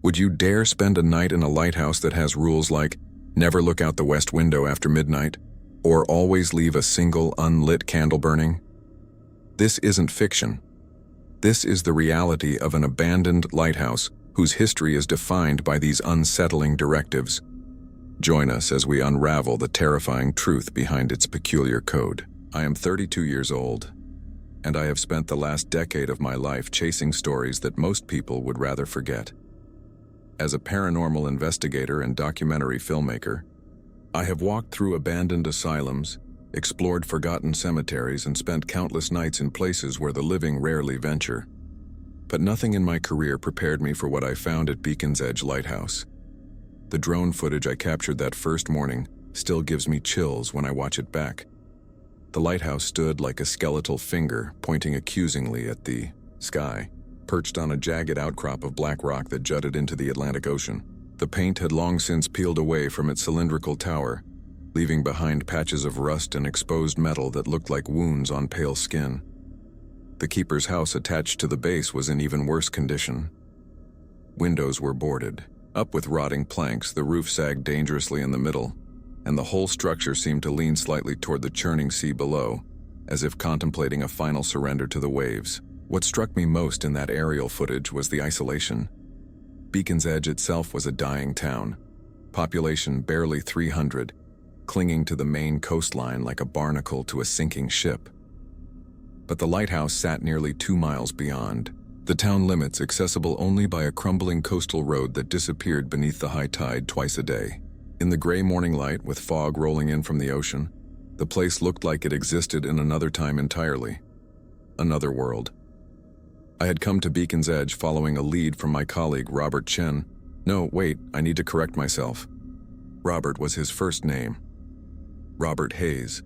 Would you dare spend a night in a lighthouse that has rules like never look out the west window after midnight, or always leave a single unlit candle burning? This isn't fiction. This is the reality of an abandoned lighthouse whose history is defined by these unsettling directives. Join us as we unravel the terrifying truth behind its peculiar code. I am 32 years old, and I have spent the last decade of my life chasing stories that most people would rather forget. As a paranormal investigator and documentary filmmaker, I have walked through abandoned asylums, explored forgotten cemeteries, and spent countless nights in places where the living rarely venture. But nothing in my career prepared me for what I found at Beacon's Edge Lighthouse. The drone footage I captured that first morning still gives me chills when I watch it back. The lighthouse stood like a skeletal finger pointing accusingly at the sky, perched on a jagged outcrop of black rock that jutted into the Atlantic Ocean. The paint had long since peeled away from its cylindrical tower, leaving behind patches of rust and exposed metal that looked like wounds on pale skin. The keeper's house attached to the base was in even worse condition. Windows were boarded up with rotting planks, the roof sagged dangerously in the middle, and the whole structure seemed to lean slightly toward the churning sea below, as if contemplating a final surrender to the waves. What struck me most in that aerial footage was the isolation. Beacon's Edge itself was a dying town, population barely 300, clinging to the main coastline like a barnacle to a sinking ship. But the lighthouse sat nearly 2 miles beyond, the town limits accessible only by a crumbling coastal road that disappeared beneath the high tide twice a day. In the gray morning light, with fog rolling in from the ocean, the place looked like it existed in another time entirely. Another world. I had come to Beacon's Edge following a lead from my colleague Robert Chen. No, wait, I need to correct myself. Robert was his first name. Robert Hayes.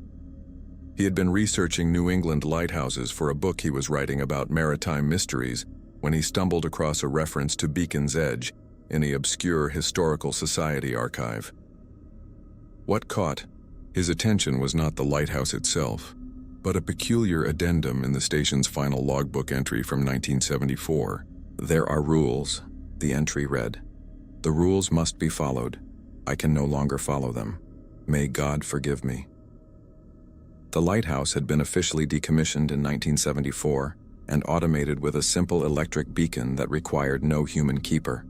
He had been researching New England lighthouses for a book he was writing about maritime mysteries when he stumbled across a reference to Beacon's Edge in the obscure Historical Society archive. What caught his attention was not the lighthouse itself, but a peculiar addendum in the station's final logbook entry from 1974. "There are rules," the entry read. "The rules must be followed. I can no longer follow them. May God forgive me." The lighthouse had been officially decommissioned in 1974 and automated with a simple electric beacon that required no human keeper.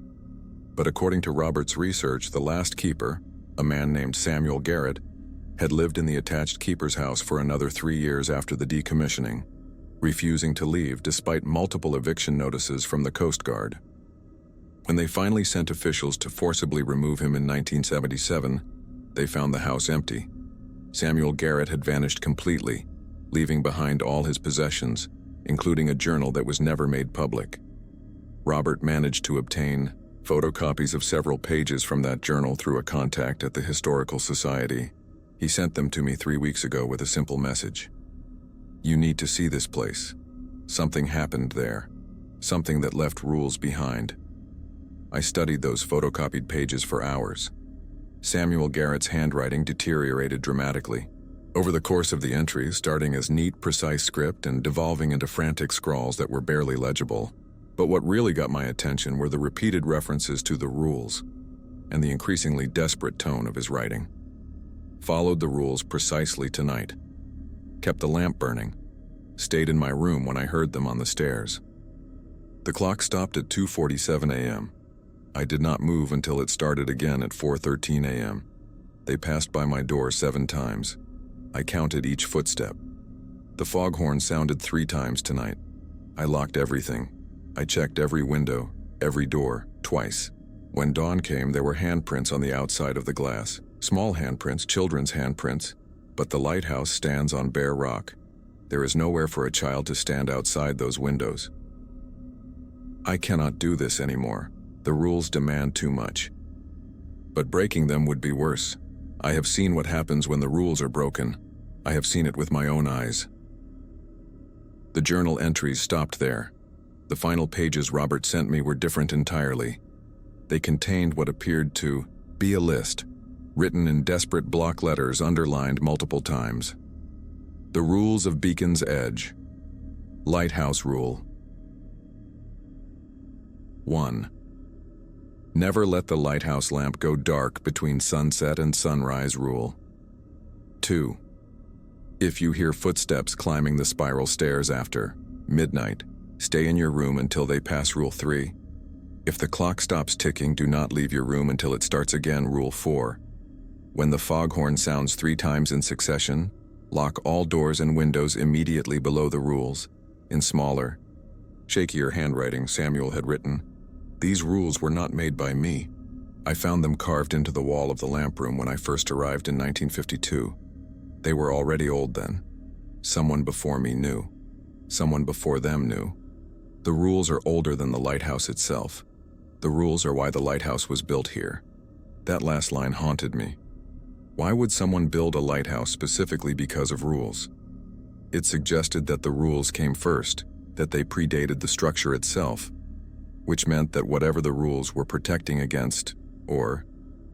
But according to Robert's research, the last keeper, a man named Samuel Garrett, had lived in the attached keeper's house for another 3 years after the decommissioning, refusing to leave despite multiple eviction notices from the Coast Guard. When they finally sent officials to forcibly remove him in 1977, they found the house empty. Samuel Garrett had vanished completely, leaving behind all his possessions, including a journal that was never made public. Robert managed to obtain photocopies of several pages from that journal through a contact at the Historical Society. He sent them to me 3 weeks ago with a simple message. "You need to see this place. Something happened there. Something that left rules behind." I studied those photocopied pages for hours. Samuel Garrett's handwriting deteriorated dramatically. Over the course of the entries, starting as neat, precise script and devolving into frantic scrawls that were barely legible. But what really got my attention were the repeated references to the rules and the increasingly desperate tone of his writing. Followed the rules precisely tonight. Kept the lamp burning. Stayed in my room when I heard them on the stairs. The clock stopped at 2:47 a.m. I did not move until it started again at 4:13 a.m. They passed by my door 7 times. I counted each footstep. The foghorn sounded 3 times tonight. I locked everything. I checked every window, every door, twice. When dawn came, there were handprints on the outside of the glass. Small handprints, children's handprints, but the lighthouse stands on bare rock. There is nowhere for a child to stand outside those windows. I cannot do this anymore. The rules demand too much. But breaking them would be worse. I have seen what happens when the rules are broken. I have seen it with my own eyes. The journal entries stopped there. The final pages Robert sent me were different entirely. They contained what appeared to be a list, written in desperate block letters underlined multiple times. The rules of Beacon's Edge. Lighthouse Rule 1. Never let the lighthouse lamp go dark between sunset and sunrise rule. 2. If you hear footsteps climbing the spiral stairs after midnight, stay in your room until they pass rule 3. If the clock stops ticking, do not leave your room until it starts again, rule 4. When the foghorn sounds 3 times in succession, lock all doors and windows immediately below the rules. In smaller, shakier handwriting, Samuel had written, "These rules were not made by me. I found them carved into the wall of the lamp room when I first arrived in 1952. They were already old then. Someone before me knew. Someone before them knew. The rules are older than the lighthouse itself. The rules are why the lighthouse was built here." That last line haunted me. Why would someone build a lighthouse specifically because of rules? It suggested that the rules came first, that they predated the structure itself, which meant that whatever the rules were protecting against, or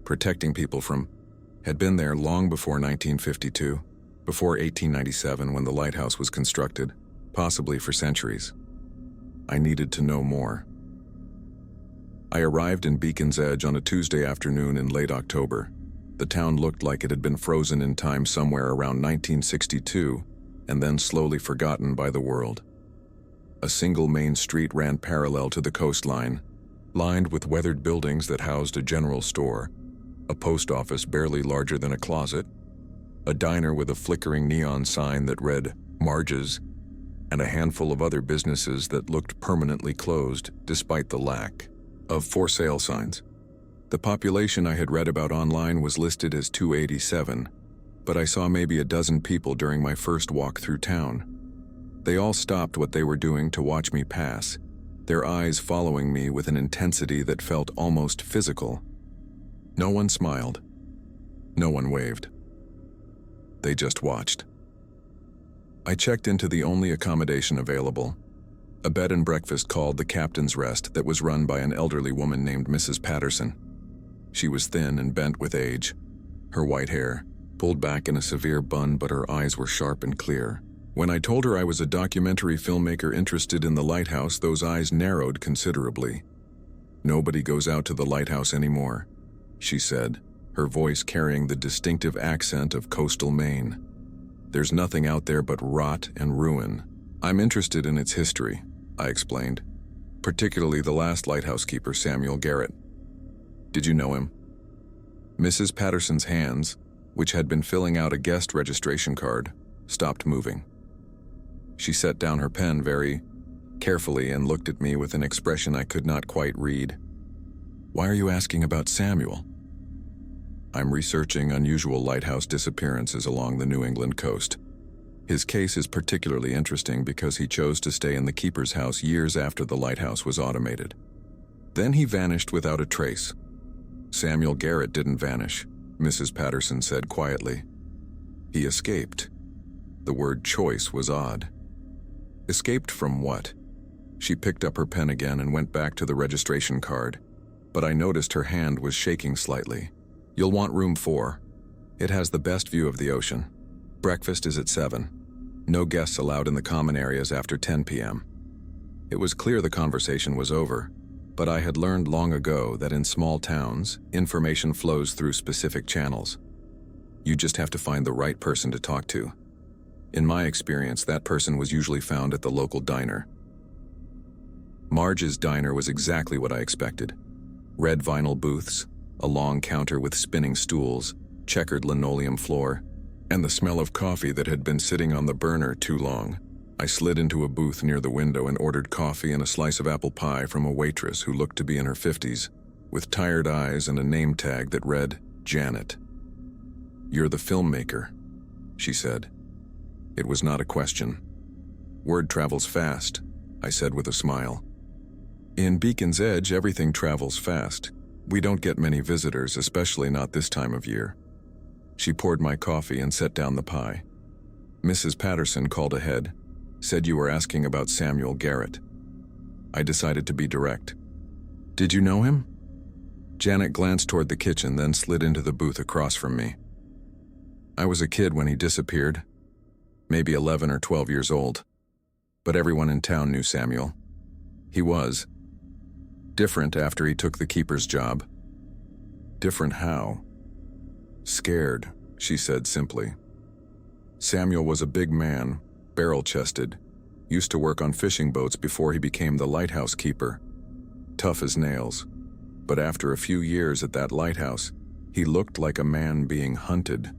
protecting people from, had been there long before 1952, before 1897 when the lighthouse was constructed, possibly for centuries. I needed to know more. I arrived in Beacon's Edge on a Tuesday afternoon in late October. The town looked like it had been frozen in time somewhere around 1962 and then slowly forgotten by the world. A single main street ran parallel to the coastline, lined with weathered buildings that housed a general store, a post office barely larger than a closet, a diner with a flickering neon sign that read Marge's, and a handful of other businesses that looked permanently closed despite the lack of for sale signs. The population I had read about online was listed as 287, but I saw maybe a dozen people during my first walk through town. They all stopped what they were doing to watch me pass, their eyes following me with an intensity that felt almost physical. No one smiled. No one waved. They just watched. I checked into the only accommodation available, a bed and breakfast called the Captain's Rest that was run by an elderly woman named Mrs. Patterson. She was thin and bent with age, her white hair pulled back in a severe bun, but her eyes were sharp and clear. When I told her I was a documentary filmmaker interested in the lighthouse, those eyes narrowed considerably. "Nobody goes out to the lighthouse anymore," she said, her voice carrying the distinctive accent of coastal Maine. "There's nothing out there but rot and ruin." "I'm interested in its history," I explained, "particularly the last lighthouse keeper, Samuel Garrett." "Did you know him?" Mrs. Patterson's hands, which had been filling out a guest registration card, stopped moving. She set down her pen very carefully and looked at me with an expression I could not quite read. "Why are you asking about Samuel?" "I'm researching unusual lighthouse disappearances along the New England coast. His case is particularly interesting because he chose to stay in the keeper's house years after the lighthouse was automated. Then he vanished without a trace." "Samuel Garrett didn't vanish," Mrs. Patterson said quietly. "He escaped." The word choice was odd. Escaped from what? She picked up her pen again and went back to the registration card, but I noticed her hand was shaking slightly. "You'll want room 4. It has the best view of the ocean. Breakfast is at 7. No guests allowed in the common areas after 10 p.m. It was clear the conversation was over, but I had learned long ago that in small towns, information flows through specific channels. You just have to find the right person to talk to. In my experience, that person was usually found at the local diner. Marge's diner was exactly what I expected. Red vinyl booths, a long counter with spinning stools, checkered linoleum floor, and the smell of coffee that had been sitting on the burner too long. I slid into a booth near the window and ordered coffee and a slice of apple pie from a waitress who looked to be in her 50s, with tired eyes and a name tag that read, Janet. "You're the filmmaker," she said. It was not a question. "Word travels fast," I said with a smile. "In Beacon's Edge, everything travels fast. We don't get many visitors, especially not this time of year." She poured my coffee and set down the pie. "Mrs. Patterson called ahead, said you were asking about Samuel Garrett." I decided to be direct. "Did you know him?" Janet glanced toward the kitchen, then slid into the booth across from me. "I was a kid when he disappeared, maybe 11 or 12 years old, but everyone in town knew Samuel. He was Different after he took the keeper's job. Different how? Scared, she said simply. Samuel was a big man, barrel-chested, used to work on fishing boats before he became the lighthouse keeper. Tough as nails. But after a few years at that lighthouse, he looked like a man being hunted.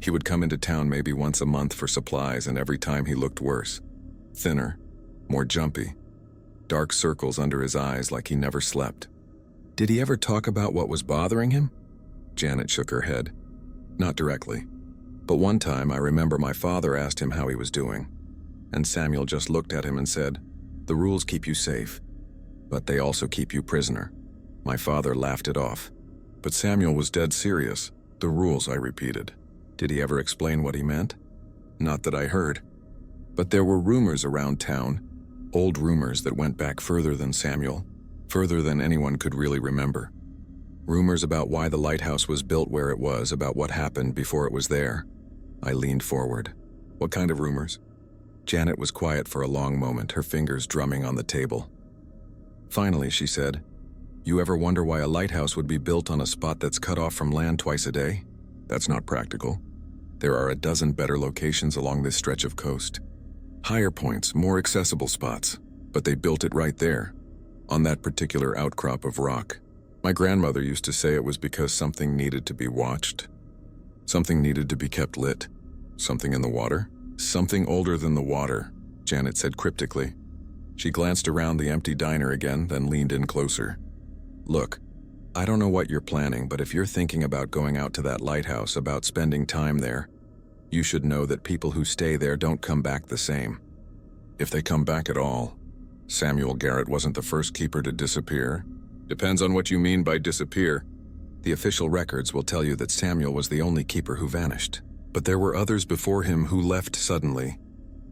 He would come into town maybe once a month for supplies, and every time he looked worse. Thinner, more jumpy. Dark circles under his eyes like he never slept. Did he ever talk about what was bothering him? Janet shook her head. Not directly. But one time I remember my father asked him how he was doing, and Samuel just looked at him and said, "The rules keep you safe, but they also keep you prisoner." My father laughed it off. But Samuel was dead serious. "The rules," I repeated. Did he ever explain what he meant? Not that I heard. But there were rumors around town, old rumors that went back further than Samuel, further than anyone could really remember. Rumors about why the lighthouse was built where it was, about what happened before it was there. I leaned forward. What kind of rumors? Janet was quiet for a long moment, her fingers drumming on the table. Finally, she said, "You ever wonder why a lighthouse would be built on a spot that's cut off from land twice a day? That's not practical. There are a dozen better locations along this stretch of coast. Higher points, more accessible spots, but they built it right there, on that particular outcrop of rock. My grandmother used to say it was because something needed to be watched. Something needed to be kept lit. Something in the water? Something older than the water," Janet said cryptically. She glanced around the empty diner again, then leaned in closer. "Look, I don't know what you're planning, but if you're thinking about going out to that lighthouse, about spending time there, you should know that people who stay there don't come back the same. If they come back at all." Samuel Garrett wasn't the first keeper to disappear. Depends on what you mean by disappear. The official records will tell you that Samuel was the only keeper who vanished. But there were others before him who left suddenly,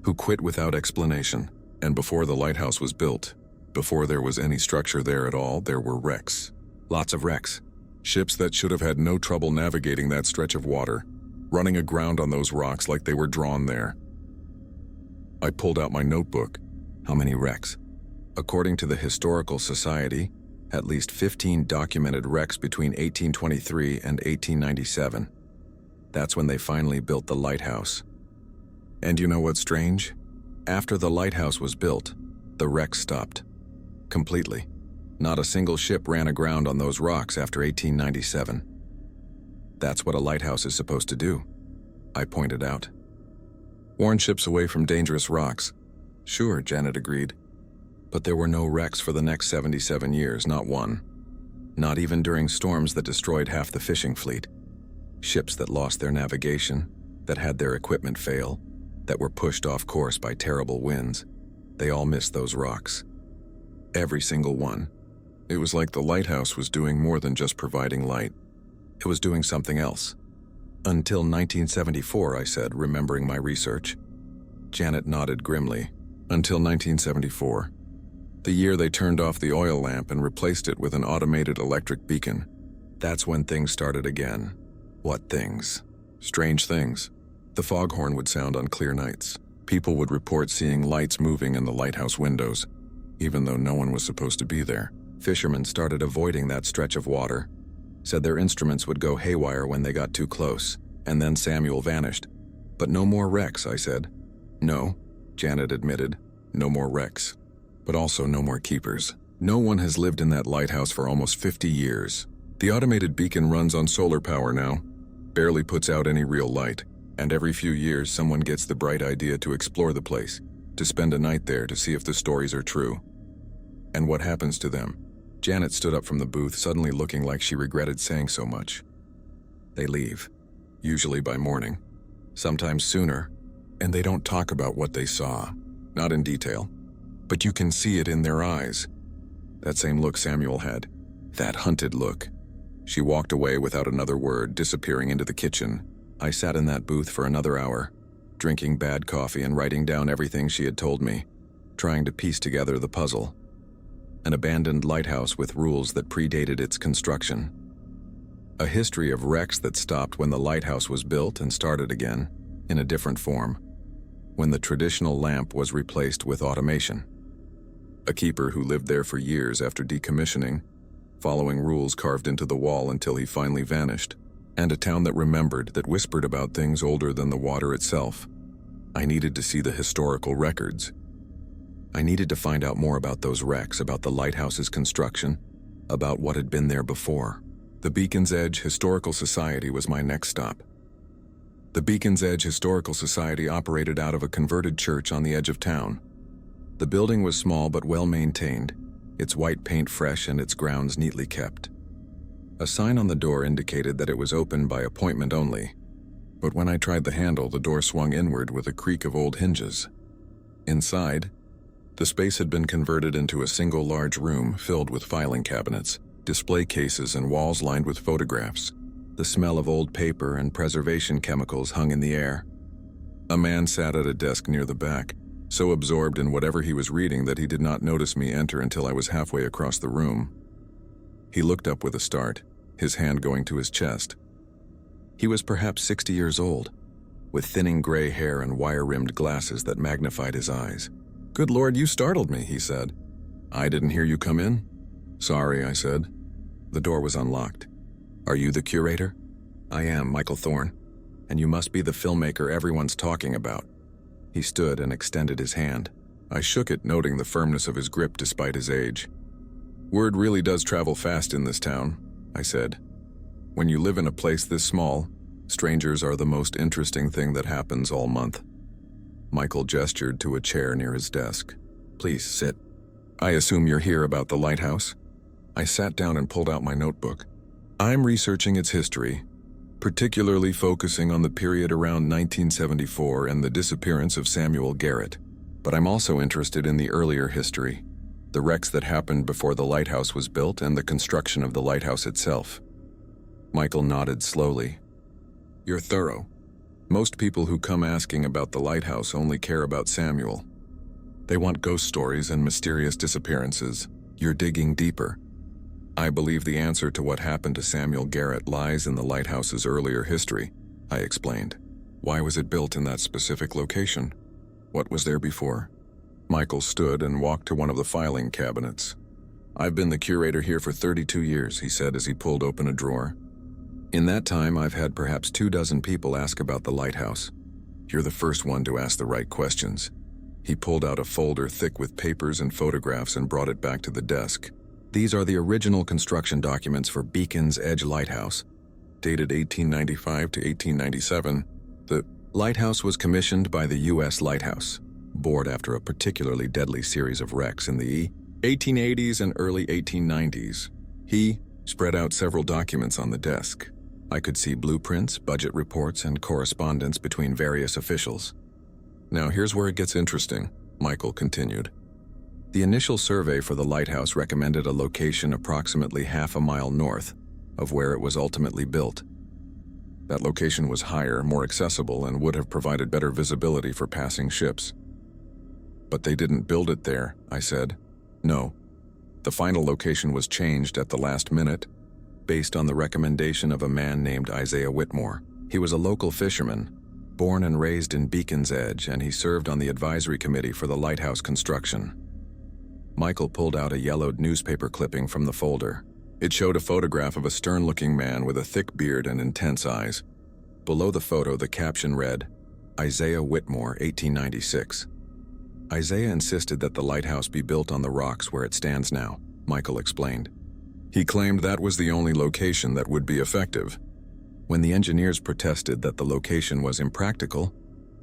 who quit without explanation. And before the lighthouse was built, before there was any structure there at all, there were wrecks. Lots of wrecks. Ships that should have had no trouble navigating that stretch of water, running aground on those rocks like they were drawn there. I pulled out my notebook. How many wrecks? According to the Historical Society, at least 15 documented wrecks between 1823 and 1897. That's when they finally built the lighthouse. And you know what's strange? After the lighthouse was built, the wrecks stopped. Completely. Not a single ship ran aground on those rocks after 1897. That's what a lighthouse is supposed to do, I pointed out. Warn ships away from dangerous rocks. Sure, Janet agreed. But there were no wrecks for the next 77 years, not one. Not even during storms that destroyed half the fishing fleet. Ships that lost their navigation, that had their equipment fail, that were pushed off course by terrible winds. They all missed those rocks. Every single one. It was like the lighthouse was doing more than just providing light. It was doing something else. Until 1974, I said, remembering my research. Janet nodded grimly. Until 1974. The year they turned off the oil lamp and replaced it with an automated electric beacon. That's when things started again. What things? Strange things. The foghorn would sound on clear nights. People would report seeing lights moving in the lighthouse windows, even though no one was supposed to be there. Fishermen started avoiding that stretch of water, said their instruments would go haywire when they got too close, and then Samuel vanished. But no more wrecks, I said. No, Janet admitted, no more wrecks. But also no more keepers. No one has lived in that lighthouse for almost 50 years. The automated beacon runs on solar power now, barely puts out any real light, and every few years someone gets the bright idea to explore the place, to spend a night there to see if the stories are true. And what happens to them? Janet stood up from the booth, suddenly looking like she regretted saying so much. They leave, usually by morning, sometimes sooner, and they don't talk about what they saw, not in detail. But you can see it in their eyes. That same look Samuel had, that hunted look. She walked away without another word, disappearing into the kitchen. I sat in that booth for another hour, drinking bad coffee and writing down everything she had told me, trying to piece together the puzzle. An abandoned lighthouse with rules that predated its construction. A history of wrecks that stopped when the lighthouse was built and started again, in a different form, when the traditional lamp was replaced with automation. a keeper who lived there for years after decommissioning, following rules carved into the wall until he finally vanished, and a town that remembered, that whispered about things older than the water itself. I needed to see the historical records. I needed to find out more about those wrecks, about the lighthouse's construction, about what had been there before. The Beacon's Edge Historical Society was my next stop. The Beacon's Edge Historical Society operated out of a converted church on the edge of town. The building was small but well-maintained, its white paint fresh and its grounds neatly kept. A sign on the door indicated that it was open by appointment only, but when I tried the handle, the door swung inward with a creak of old hinges. Inside, the space had been converted into a single large room filled with filing cabinets, display cases, and walls lined with photographs. The smell of old paper and preservation chemicals hung in the air. A man sat at a desk near the back, so absorbed in whatever he was reading that he did not notice me enter until I was halfway across the room. He looked up with a start, his hand going to his chest. He was perhaps 60 years old, with thinning gray hair and wire-rimmed glasses that magnified his eyes. "Good Lord, you startled me," he said. "I didn't hear you come in." "Sorry," I said. The door was unlocked. "Are you the curator?" "I am, Michael Thorne, and you must be the filmmaker everyone's talking about." He stood and extended his hand. I shook it, noting the firmness of his grip despite his age. "Word really does travel fast in this town," I said. "When you live in a place this small, strangers are the most interesting thing that happens all month." Michael gestured to a chair near his desk. "Please sit. I assume you're here about the lighthouse?" I sat down and pulled out my notebook. "I'm researching its history, particularly focusing on the period around 1974 and the disappearance of Samuel Garrett. But I'm also interested in the earlier history, the wrecks that happened before the lighthouse was built and the construction of the lighthouse itself." Michael nodded slowly. "You're thorough. Most people who come asking about the lighthouse only care about Samuel. They want ghost stories and mysterious disappearances. You're digging deeper. I believe the answer to what happened to Samuel Garrett lies in the lighthouse's earlier history," I explained. "Why was it built in that specific location? What was there before?" Michael stood and walked to one of the filing cabinets. "I've been the curator here for 32 years, he said as he pulled open a drawer. "In that time, I've had perhaps 24 people ask about the lighthouse. You're the first one to ask the right questions." He pulled out a folder thick with papers and photographs and brought it back to the desk. "These are the original construction documents for Beacon's Edge Lighthouse, dated 1895 to 1897. The lighthouse was commissioned by the U.S. Lighthouse Board after a particularly deadly series of wrecks in the 1880s and early 1890s. He spread out several documents on the desk. I could see blueprints, budget reports, and correspondence between various officials. "Now here's where it gets interesting," Michael continued. "The initial survey for the lighthouse recommended a location approximately half a mile north of where it was ultimately built. That location was higher, more accessible, and would have provided better visibility for passing ships." "But they didn't build it there," I said. "No. The final location was changed at the last minute, based on the recommendation of a man named Isaiah Whitmore. He was a local fisherman, born and raised in Beacon's Edge, and he served on the advisory committee for the lighthouse construction." Michael pulled out a yellowed newspaper clipping from the folder. It showed a photograph of a stern-looking man with a thick beard and intense eyes. Below the photo, the caption read, "Isaiah Whitmore, 1896. Isaiah insisted that the lighthouse be built on the rocks where it stands now, Michael explained. He claimed that was the only location that would be effective. When the engineers protested that the location was impractical,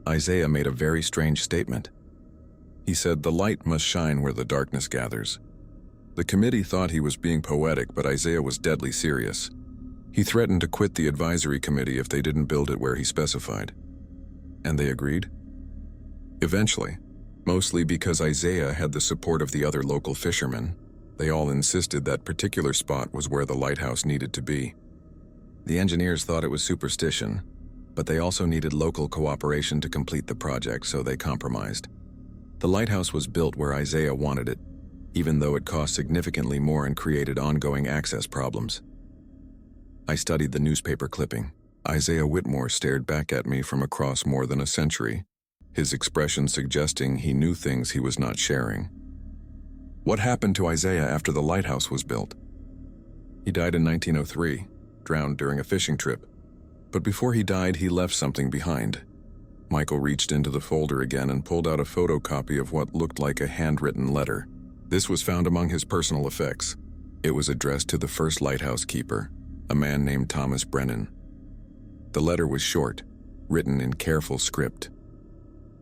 Isaiah made a very strange statement. He said the light must shine where the darkness gathers. The committee thought he was being poetic, but Isaiah was deadly serious. He threatened to quit the advisory committee if they didn't build it where he specified. And they agreed? Eventually, mostly because Isaiah had the support of the other local fishermen, they all insisted that particular spot was where the lighthouse needed to be. The engineers thought it was superstition, but they also needed local cooperation to complete the project, so they compromised. The lighthouse was built where Isaiah wanted it, even though it cost significantly more and created ongoing access problems. I studied the newspaper clipping. Isaiah Whitmore stared back at me from across more than a century, his expression suggesting he knew things he was not sharing. What happened to Isaiah after the lighthouse was built? He died in 1903, drowned during a fishing trip. But before he died, he left something behind. Michael reached into the folder again and pulled out a photocopy of what looked like a handwritten letter. This was found among his personal effects. It was addressed to the first lighthouse keeper, a man named Thomas Brennan. The letter was short, written in careful script.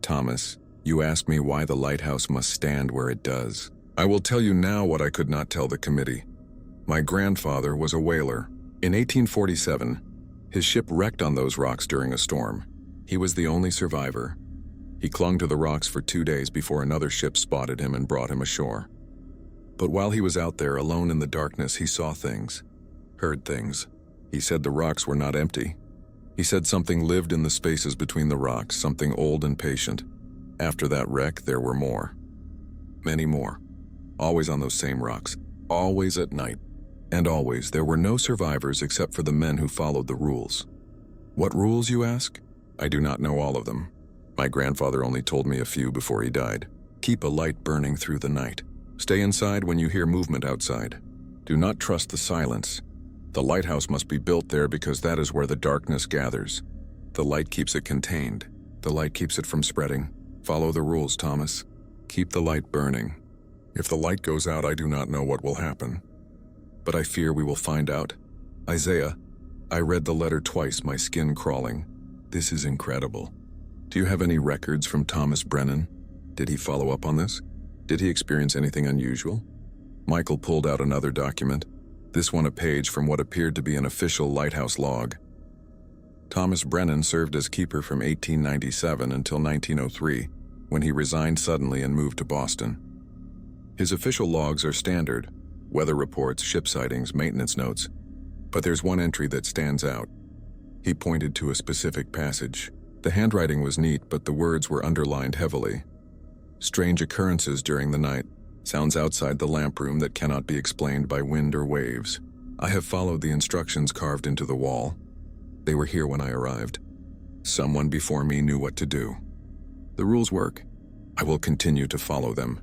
Thomas, you ask me why the lighthouse must stand where it does. I will tell you now what I could not tell the committee. My grandfather was a whaler. In 1847, his ship wrecked on those rocks during a storm. He was the only survivor. He clung to the rocks for 2 days before another ship spotted him and brought him ashore. But while he was out there alone in the darkness, he saw things, heard things. He said the rocks were not empty. He said something lived in the spaces between the rocks, something old and patient. After that wreck, there were more. Many more. Always on those same rocks. Always at night. And always, there were no survivors except for the men who followed the rules. What rules, you ask? I do not know all of them. My grandfather only told me a few before he died. Keep a light burning through the night. Stay inside when you hear movement outside. Do not trust the silence. The lighthouse must be built there because that is where the darkness gathers. The light keeps it contained. The light keeps it from spreading. Follow the rules, Thomas. Keep the light burning. If the light goes out, I do not know what will happen. But I fear we will find out. Isaiah, I read the letter twice, my skin crawling. This is incredible. Do you have any records from Thomas Brennan? Did he follow up on this? Did he experience anything unusual? Michael pulled out another document, this one a page from what appeared to be an official lighthouse log. Thomas Brennan served as keeper from 1897 until 1903, when he resigned suddenly and moved to Boston. His official logs are standard, weather reports, ship sightings, maintenance notes, but there's one entry that stands out. He pointed to a specific passage. The handwriting was neat, but the words were underlined heavily. Strange occurrences during the night, sounds outside the lamp room that cannot be explained by wind or waves. I have followed the instructions carved into the wall. They were here when I arrived. Someone before me knew what to do. The rules work. I will continue to follow them.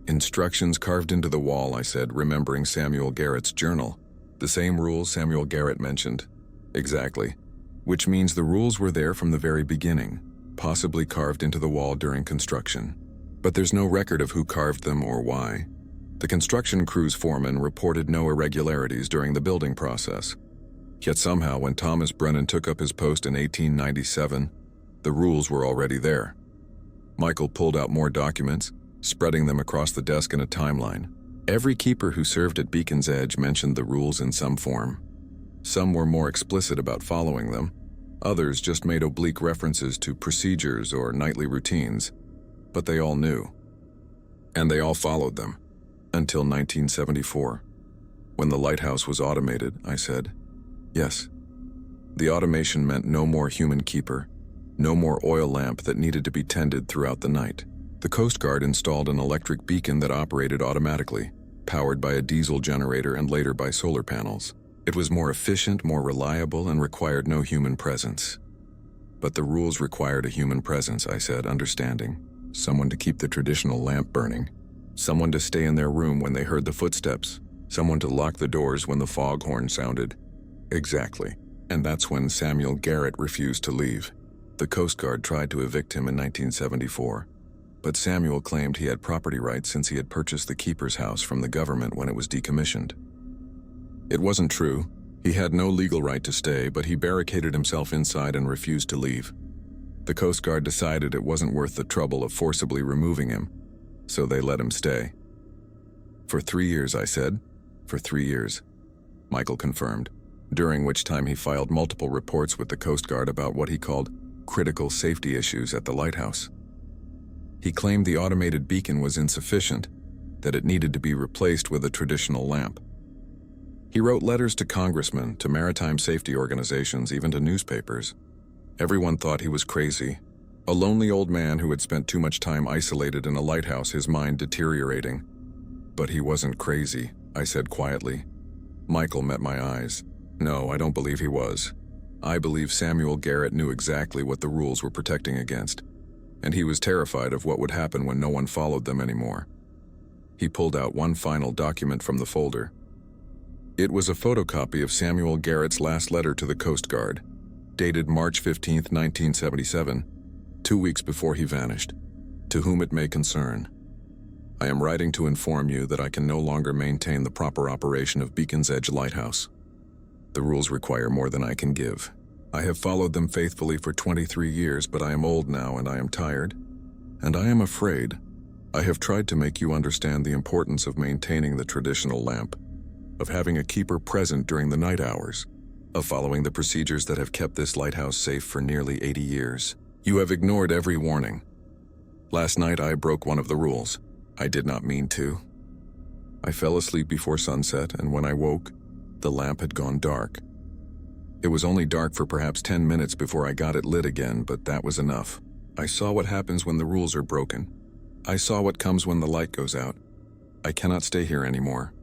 Instructions carved into the wall, I said, remembering Samuel Garrett's journal. The same rules Samuel Garrett mentioned. Exactly. Which means the rules were there from the very beginning, possibly carved into the wall during construction. But there's no record of who carved them or why. The construction crew's foreman reported no irregularities during the building process. Yet somehow, when Thomas Brennan took up his post in 1897, the rules were already there. Michael pulled out more documents, spreading them across the desk in a timeline. Every keeper who served at Beacon's Edge mentioned the rules in some form. Some were more explicit about following them. Others just made oblique references to procedures or nightly routines. But they all knew. And they all followed them. Until 1974. When the lighthouse was automated, I said, yes. The automation meant no more human keeper, no more oil lamp that needed to be tended throughout the night. The Coast Guard installed an electric beacon that operated automatically, powered by a diesel generator and later by solar panels. It was more efficient, more reliable, and required no human presence. But the rules required a human presence, I said, understanding. Someone to keep the traditional lamp burning. Someone to stay in their room when they heard the footsteps. Someone to lock the doors when the foghorn sounded. Exactly. And that's when Samuel Garrett refused to leave. The Coast Guard tried to evict him in 1974. But Samuel claimed he had property rights since he had purchased the keeper's house from the government when it was decommissioned. It wasn't true. He had no legal right to stay, but he barricaded himself inside and refused to leave. The Coast Guard decided it wasn't worth the trouble of forcibly removing him, so they let him stay. For 3 years, I said. For 3 years. Michael confirmed, during which time he filed multiple reports with the Coast Guard about what he called critical safety issues at the lighthouse. He claimed the automated beacon was insufficient, that it needed to be replaced with a traditional lamp. He wrote letters to congressmen, to maritime safety organizations, even to newspapers. Everyone thought he was crazy, a lonely old man who had spent too much time isolated in a lighthouse, his mind deteriorating. But he wasn't crazy, I said quietly. Michael met my eyes. No, I don't believe he was. I believe Samuel Garrett knew exactly what the rules were protecting against, and he was terrified of what would happen when no one followed them anymore. He pulled out one final document from the folder. It was a photocopy of Samuel Garrett's last letter to the Coast Guard, dated March 15, 1977, 2 weeks before he vanished. To whom it may concern. I am writing to inform you that I can no longer maintain the proper operation of Beacon's Edge Lighthouse. The rules require more than I can give. I have followed them faithfully for 23 years, but I am old now and I am tired. And I am afraid. I have tried to make you understand the importance of maintaining the traditional lamp, of having a keeper present during the night hours, of following the procedures that have kept this lighthouse safe for nearly 80 years. You have ignored every warning. Last night I broke one of the rules. I did not mean to. I fell asleep before sunset, and when I woke, the lamp had gone dark. It was only dark for perhaps 10 minutes before I got it lit again, but that was enough. I saw what happens when the rules are broken. I saw what comes when the light goes out. I cannot stay here anymore.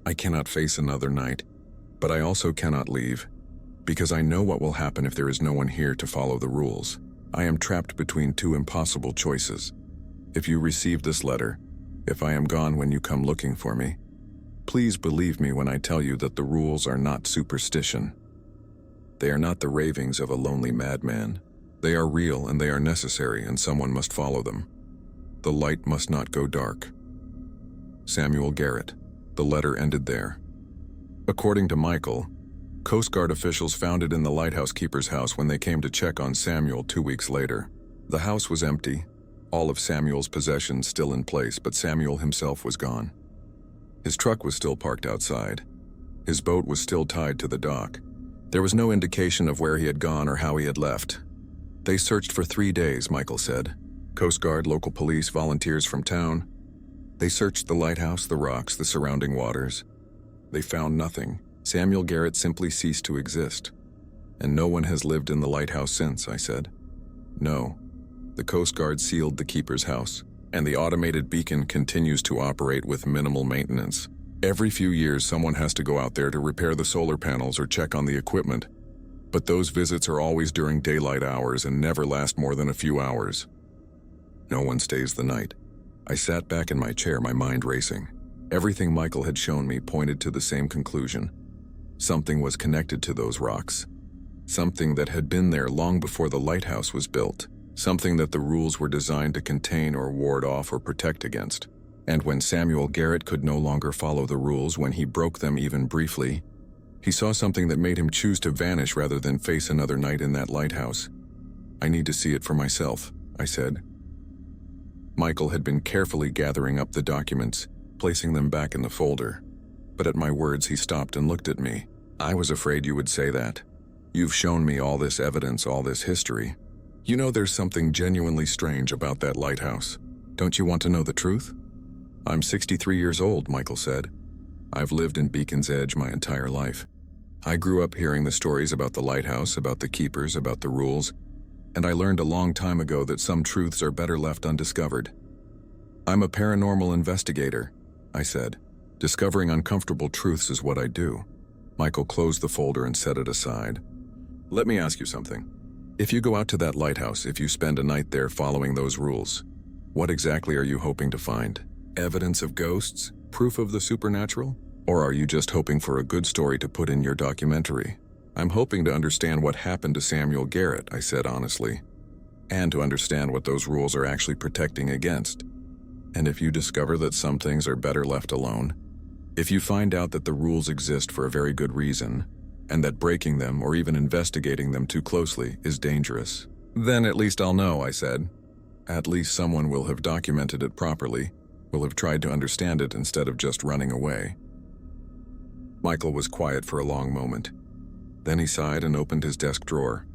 I cannot face another night, but I also cannot leave, because I know what will happen if there is no one here to follow the rules. I am trapped between two impossible choices. If you receive this letter, if I am gone when you come looking for me, please believe me when I tell you that the rules are not superstition. They are not the ravings of a lonely madman. They are real and they are necessary, and someone must follow them. The light must not go dark. Samuel Garrett. The letter ended there. According to Michael, Coast Guard officials found it in the lighthouse keeper's house when they came to check on Samuel 2 weeks later. The house was empty, all of Samuel's possessions still in place, but Samuel himself was gone. His truck was still parked outside. His boat was still tied to the dock. There was no indication of where he had gone or how he had left. They searched for 3 days, Michael said. Coast Guard, local police, volunteers from town. They searched the lighthouse, the rocks, the surrounding waters. They found nothing. Samuel Garrett simply ceased to exist. And no one has lived in the lighthouse since, I said. No. The Coast Guard sealed the keeper's house, and the automated beacon continues to operate with minimal maintenance. Every few years, someone has to go out there to repair the solar panels or check on the equipment. But those visits are always during daylight hours and never last more than a few hours. No one stays the night. I sat back in my chair, my mind racing. Everything Michael had shown me pointed to the same conclusion. Something was connected to those rocks. Something that had been there long before the lighthouse was built. Something that the rules were designed to contain or ward off or protect against. And when Samuel Garrett could no longer follow the rules, when he broke them even briefly, he saw something that made him choose to vanish rather than face another night in that lighthouse. I need to see it for myself, I said. Michael had been carefully gathering up the documents, placing them back in the folder. But at my words, he stopped and looked at me. I was afraid you would say that. You've shown me all this evidence, all this history. You know there's something genuinely strange about that lighthouse. Don't you want to know the truth? I'm 63 years old, Michael said. I've lived in Beacon's Edge my entire life. I grew up hearing the stories about the lighthouse, about the keepers, about the rules, and I learned a long time ago that some truths are better left undiscovered. I'm a paranormal investigator, I said. Discovering uncomfortable truths is what I do. Michael closed the folder and set it aside. Let me ask you something. If you go out to that lighthouse, if you spend a night there following those rules, what exactly are you hoping to find? Evidence of ghosts? Proof of the supernatural? Or are you just hoping for a good story to put in your documentary? I'm hoping to understand what happened to Samuel Garrett, I said honestly, and to understand what those rules are actually protecting against. And if you discover that some things are better left alone, if you find out that the rules exist for a very good reason, and that breaking them or even investigating them too closely is dangerous, then at least I'll know, I said. At least someone will have documented it properly, will have tried to understand it instead of just running away. Michael was quiet for a long moment. Then he sighed and opened his desk drawer.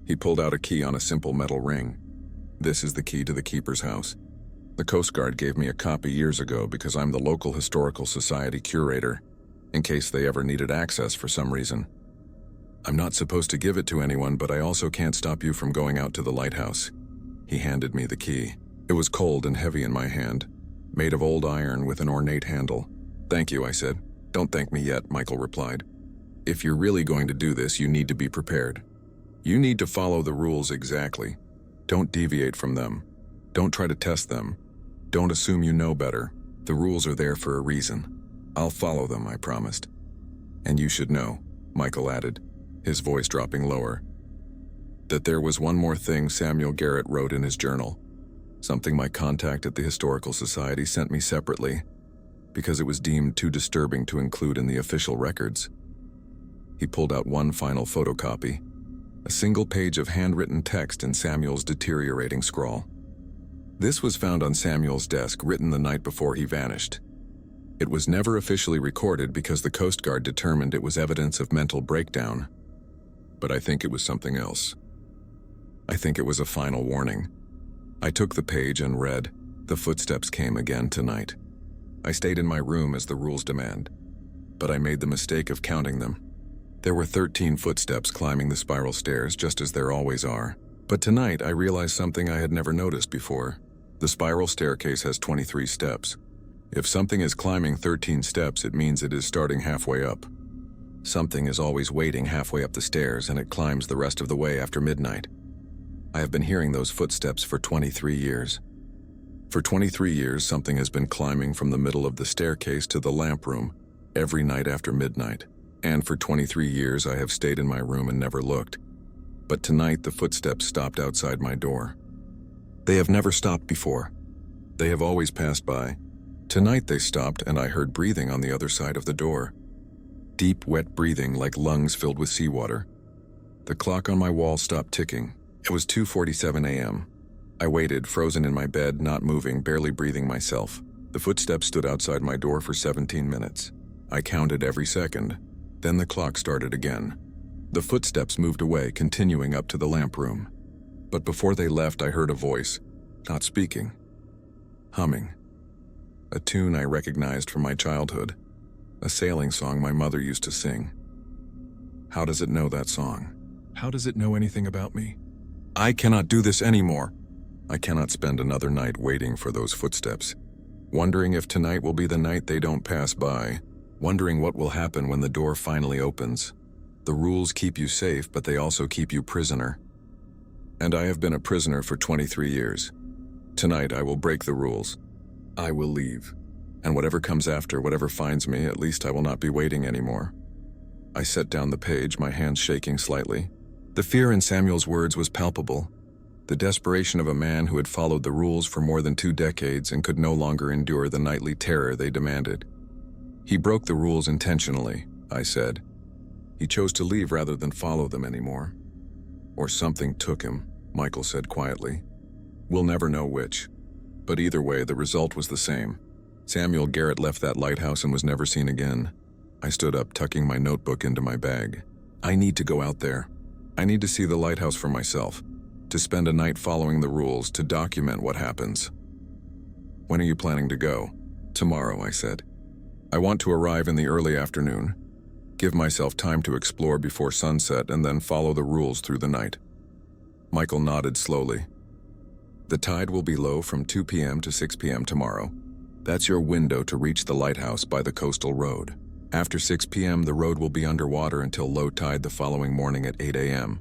He pulled out a key on a simple metal ring. This is the key to the keeper's house. The Coast Guard gave me a copy years ago because I'm the local historical society curator, in case they ever needed access for some reason. I'm not supposed to give it to anyone, but I also can't stop you from going out to the lighthouse. He handed me the key. It was cold and heavy in my hand, made of old iron with an ornate handle. Thank you, I said. Don't thank me yet, Michael replied. If you're really going to do this, you need to be prepared. You need to follow the rules exactly. Don't deviate from them. Don't try to test them. Don't assume you know better. The rules are there for a reason. I'll follow them, I promised. And you should know, Michael added, his voice dropping lower, that there was one more thing Samuel Garrett wrote in his journal, something my contact at the Historical Society sent me separately, because it was deemed too disturbing to include in the official records. He pulled out one final photocopy, a single page of handwritten text in Samuel's deteriorating scrawl. This was found on Samuel's desk, written the night before he vanished. It was never officially recorded because the Coast Guard determined it was evidence of mental breakdown. But I think it was something else. I think it was a final warning. I took the page and read, "The footsteps came again tonight." I stayed in my room as the rules demand, but I made the mistake of counting them. There were 13 footsteps climbing the spiral stairs, just as there always are. But tonight I realized something I had never noticed before. The spiral staircase has 23 steps. If something is climbing 13 steps, it means it is starting halfway up. Something is always waiting halfway up the stairs, and it climbs the rest of the way after midnight. I have been hearing those footsteps for 23 years. For 23 years, something has been climbing from the middle of the staircase to the lamp room every night after midnight. And for 23 years, I have stayed in my room and never looked. But tonight, the footsteps stopped outside my door. They have never stopped before. They have always passed by. Tonight they stopped, and I heard breathing on the other side of the door. Deep, wet breathing like lungs filled with seawater. The clock on my wall stopped ticking. It was 2:47 a.m. I waited, frozen in my bed, not moving, barely breathing myself. The footsteps stood outside my door for 17 minutes. I counted every second. Then the clock started again. The footsteps moved away, continuing up to the lamp room. But before they left, I heard a voice, not speaking, humming. A tune I recognized from my childhood, a sailing song my mother used to sing. How does it know that song? How does it know anything about me? I cannot do this anymore. I cannot spend another night waiting for those footsteps, wondering if tonight will be the night they don't pass by, wondering what will happen when the door finally opens. The rules keep you safe, but they also keep you prisoner. And I have been a prisoner for 23 years. Tonight I will break the rules. I will leave. And whatever comes after, whatever finds me, at least I will not be waiting anymore. I set down the page, my hands shaking slightly. The fear in Samuel's words was palpable. The desperation of a man who had followed the rules for more than 2 decades and could no longer endure the nightly terror they demanded. He broke the rules intentionally, I said. He chose to leave rather than follow them anymore. Or something took him, Michael said quietly. We'll never know which. But either way, the result was the same. Samuel Garrett left that lighthouse and was never seen again. I stood up, tucking my notebook into my bag. I need to go out there. I need to see the lighthouse for myself, to spend a night following the rules, to document what happens. When are you planning to go? Tomorrow, I said. I want to arrive in the early afternoon, give myself time to explore before sunset, and then follow the rules through the night. Michael nodded slowly. The tide will be low from 2 p.m. to 6 p.m. tomorrow. That's your window to reach the lighthouse by the coastal road. After 6 p.m., the road will be underwater until low tide the following morning at 8 a.m.,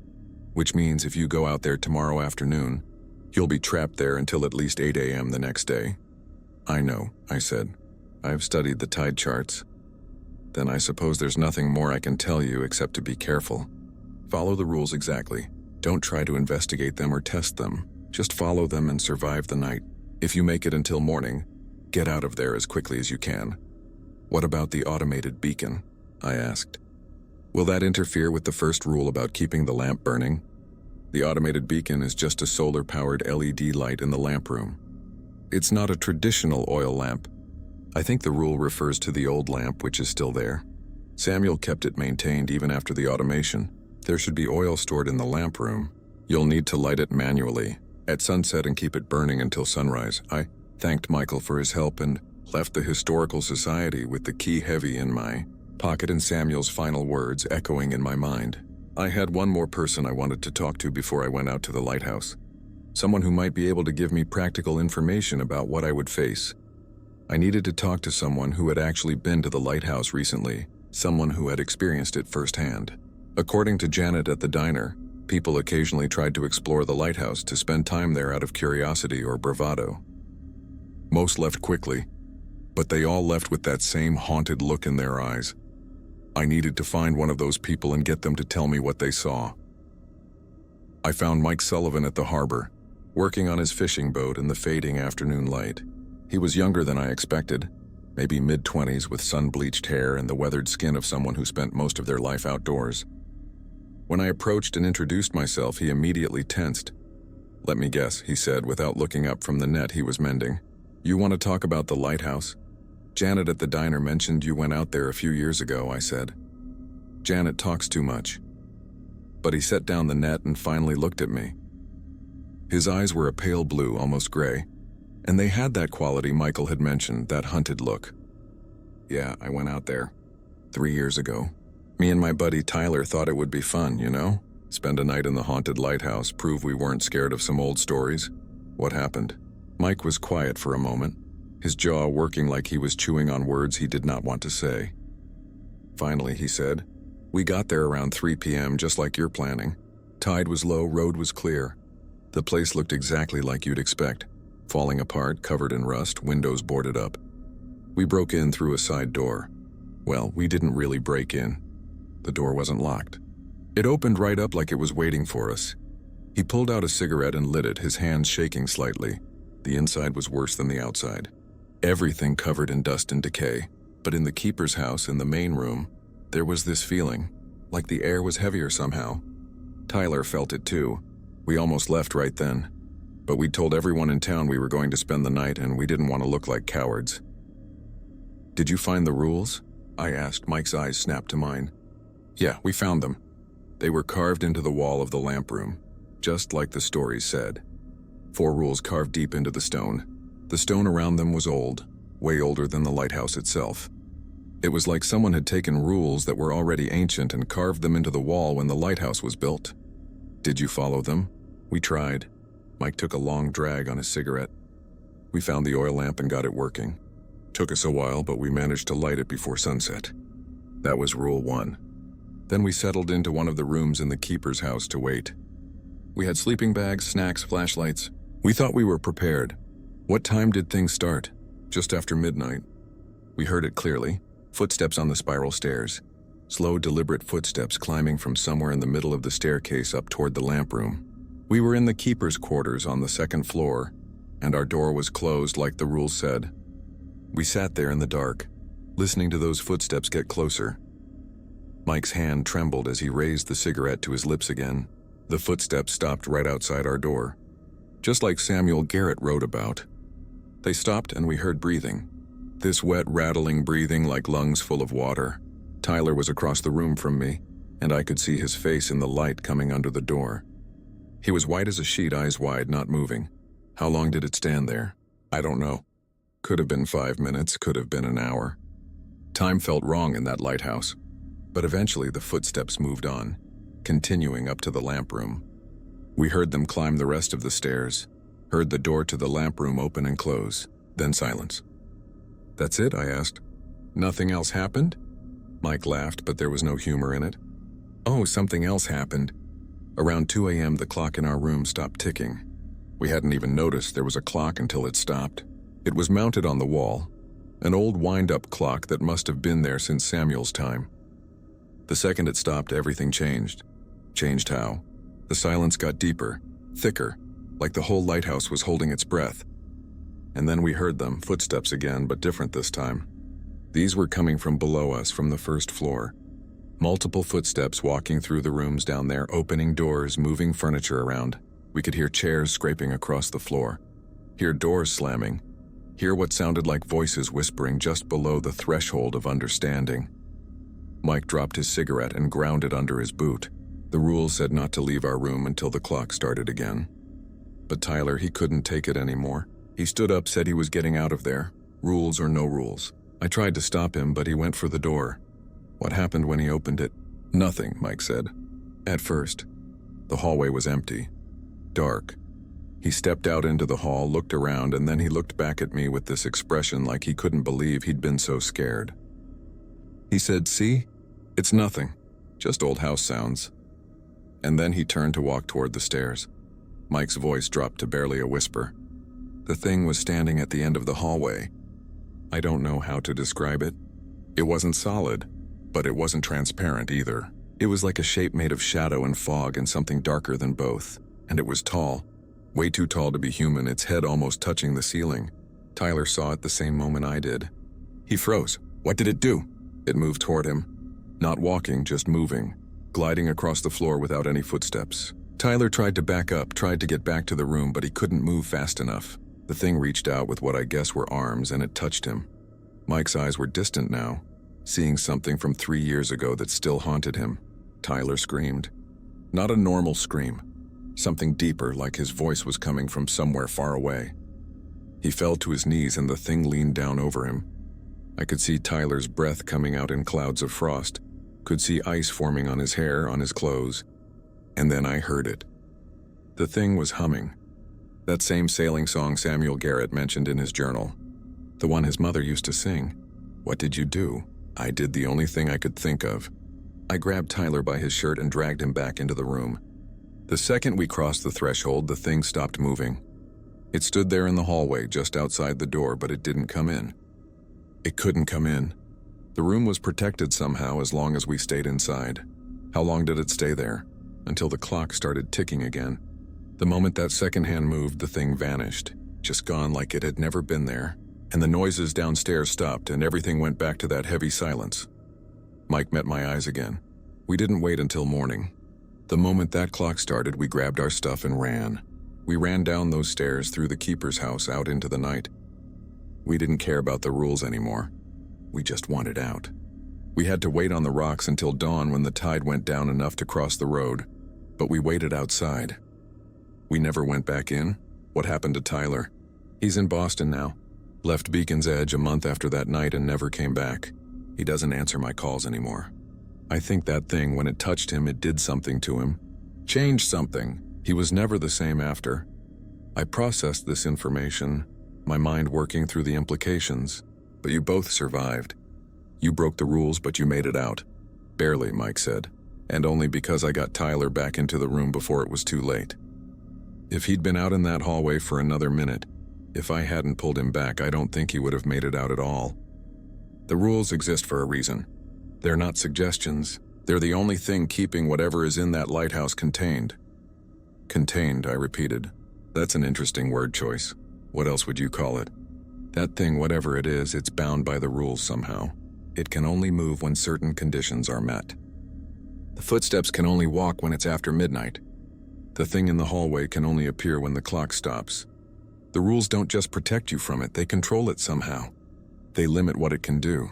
which means if you go out there tomorrow afternoon, you'll be trapped there until at least 8 a.m. the next day. I know, I said. I've studied the tide charts. Then I suppose there's nothing more I can tell you except to be careful. Follow the rules exactly. Don't try to investigate them or test them. Just follow them and survive the night. If you make it until morning, get out of there as quickly as you can. What about the automated beacon? I asked. Will that interfere with the first rule about keeping the lamp burning? The automated beacon is just a solar-powered LED light in the lamp room. It's not a traditional oil lamp. I think the rule refers to the old lamp, which is still there. Samuel kept it maintained even after the automation. There should be oil stored in the lamp room. You'll need to light it manually at sunset and keep it burning until sunrise. I thanked Michael for his help and left the Historical Society with the key heavy in my pocket and Samuel's final words echoing in my mind. I had one more person I wanted to talk to before I went out to the lighthouse. Someone who might be able to give me practical information about what I would face. I needed to talk to someone who had actually been to the lighthouse recently, someone who had experienced it firsthand. According to Janet at the diner, people occasionally tried to explore the lighthouse to spend time there out of curiosity or bravado. Most left quickly. but they all left with that same haunted look in their eyes. I needed to find one of those people and get them to tell me what they saw. I found Mike Sullivan at the harbor, working on his fishing boat in the fading afternoon light. He was younger than I expected, maybe mid-20s with sun-bleached hair and the weathered skin of someone who spent most of their life outdoors. When I approached and introduced myself, he immediately tensed. "Let me guess," he said without looking up from the net he was mending. "You want to talk about the lighthouse? Janet at the diner mentioned you went out there a few years ago," I said. "Janet talks too much." But he set down the net and finally looked at me. His eyes were a pale blue, almost gray, and they had that quality Michael had mentioned, that hunted look. "Yeah, I went out there 3 years ago. Me and my buddy Tyler thought it would be fun, you know? Spend a night in the haunted lighthouse, prove we weren't scared of some old stories." "What happened?" Mike was quiet for a moment, his jaw working like he was chewing on words he did not want to say. Finally, he said, "We got there around 3 p.m., just like you're planning. Tide was low, road was clear. The place looked exactly like you'd expect, falling apart, covered in rust, windows boarded up. We broke in through a side door. Well, we didn't really break in. The door wasn't locked. It opened right up like it was waiting for us." He pulled out a cigarette and lit it, his hands shaking slightly. The inside was worse than the outside. Everything covered in dust and decay, but in the keeper's house, in the main room, there was this feeling, like the air was heavier somehow. Tyler felt it too. We almost left right then, but we'd told everyone in town we were going to spend the night and we didn't want to look like cowards. "Did you find the rules?" I asked. Mike's eyes snapped to mine. "Yeah, we found them. They were carved into the wall of the lamp room, just like the stories said. 4 rules carved deep into the stone. The stone around them was old, way older than the lighthouse itself. It was like someone had taken rules that were already ancient and carved them into the wall when the lighthouse was built." "Did you follow them?" "We tried." Mike took a long drag on his cigarette. "We found the oil lamp and got it working. Took us a while, but we managed to light it before sunset. That was rule 1. Then we settled into one of the rooms in the keeper's house to wait. We had sleeping bags, snacks, flashlights. We thought we were prepared. What time did things start?" "Just after midnight. We heard it clearly. Footsteps on the spiral stairs. Slow, deliberate footsteps climbing from somewhere in the middle of the staircase up toward the lamp room. We were in the keeper's quarters on the 2nd floor, and our door was closed like the rules said. We sat there in the dark, listening to those footsteps get closer." Mike's hand trembled as he raised the cigarette to his lips again. The footsteps stopped right outside our door, just like Samuel Garrett wrote about. They stopped and we heard breathing. This wet, rattling breathing like lungs full of water. Tyler was across the room from me, and I could see his face in the light coming under the door. He was white as a sheet, eyes wide, not moving. How long did it stand there? I don't know. Could have been 5 minutes, could have been an hour. Time felt wrong in that lighthouse. But eventually the footsteps moved on, continuing up to the lamp room. We heard them climb the rest of the stairs, heard the door to the lamp room open and close, then silence. "That's it?" I asked. "Nothing else happened?" Mike laughed, but there was no humor in it. "Oh, something else happened. Around 2 a.m. the clock in our room stopped ticking. We hadn't even noticed there was a clock until it stopped. It was mounted on the wall, an old wind-up clock that must have been there since Samuel's time. The second it stopped, everything changed. Changed how? The silence got deeper, thicker, like the whole lighthouse was holding its breath. And then we heard them, footsteps again, but different this time. These were coming from below us, from the 1st floor. Multiple footsteps walking through the rooms down there, opening doors, moving furniture around. We could hear chairs scraping across the floor, hear doors slamming, hear what sounded like voices whispering just below the threshold of understanding. Mike dropped his cigarette and ground it under his boot. The rules said not to leave our room until the clock started again. But Tyler, he couldn't take it anymore. He stood up, said he was getting out of there, rules or no rules. I tried to stop him, but he went for the door. What happened when he opened it? "Nothing," Mike said. At first. The hallway was empty. Dark. He stepped out into the hall, looked around, and then he looked back at me with this expression like he couldn't believe he'd been so scared. He said, "See? It's nothing. Just old house sounds." And then he turned to walk toward the stairs. Mike's voice dropped to barely a whisper. The thing was standing at the end of the hallway. I don't know how to describe it. It wasn't solid, but it wasn't transparent either. It was like a shape made of shadow and fog and something darker than both. And it was tall. Way too tall to be human, its head almost touching the ceiling. Tyler saw it the same moment I did. He froze. What did it do? It moved toward him. Not walking, just moving, gliding across the floor without any footsteps. Tyler tried to back up, tried to get back to the room, but he couldn't move fast enough. The thing reached out with what I guess were arms, and it touched him. Mike's eyes were distant now, seeing something from 3 years ago that still haunted him. Tyler screamed. Not a normal scream. Something deeper, like his voice was coming from somewhere far away. He fell to his knees and the thing leaned down over him. I could see Tyler's breath coming out in clouds of frost, could see ice forming on his hair, on his clothes. And then I heard it. The thing was humming. That same sailing song Samuel Garrett mentioned in his journal. The one his mother used to sing. What did you do? I did the only thing I could think of. I grabbed Tyler by his shirt and dragged him back into the room. The second we crossed the threshold, the thing stopped moving. It stood there in the hallway just outside the door, but it didn't come in. It couldn't come in. The room was protected somehow as long as we stayed inside. How long did it stay there? Until the clock started ticking again. The moment that second hand moved, the thing vanished, just gone like it had never been there, and the noises downstairs stopped and everything went back to that heavy silence. Mike met my eyes again. We didn't wait until morning. The moment that clock started, we grabbed our stuff and ran. We ran down those stairs through the keeper's house out into the night. We didn't care about the rules anymore. We just wanted out. We had to wait on the rocks until dawn when the tide went down enough to cross the road, but we waited outside. We never went back in. What happened to Tyler? He's in Boston now. Left Beacon's Edge a month after that night and never came back. He doesn't answer my calls anymore. I think that thing, when it touched him, it did something to him. Changed something. He was never the same after. I processed this information, my mind working through the implications, but you both survived. You broke the rules, but you made it out. Barely, Mike said, and only because I got Tyler back into the room before it was too late. If he'd been out in that hallway for another minute, if I hadn't pulled him back, I don't think he would have made it out at all. The rules exist for a reason. They're not suggestions. They're the only thing keeping whatever is in that lighthouse contained. Contained, I repeated. That's an interesting word choice. What else would you call it? That thing, whatever it is, it's bound by the rules somehow. It can only move when certain conditions are met. The footsteps can only walk when it's after midnight. The thing in the hallway can only appear when the clock stops. The rules don't just protect you from it, they control it somehow. They limit what it can do.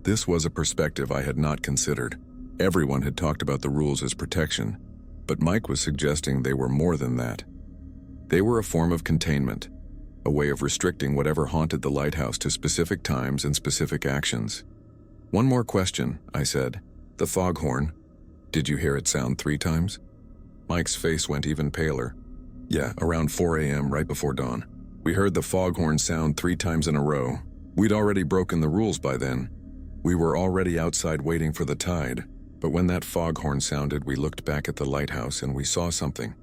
This was a perspective I had not considered. Everyone had talked about the rules as protection, but Mike was suggesting they were more than that. They were a form of containment, a way of restricting whatever haunted the lighthouse to specific times and specific actions. One more question, I said. The foghorn. Did you hear it sound 3 times? Mike's face went even paler. Yeah, around 4 a.m. right before dawn. We heard the foghorn sound 3 times in a row. We'd already broken the rules by then. We were already outside waiting for the tide, but when that foghorn sounded, we looked back at the lighthouse and we saw something.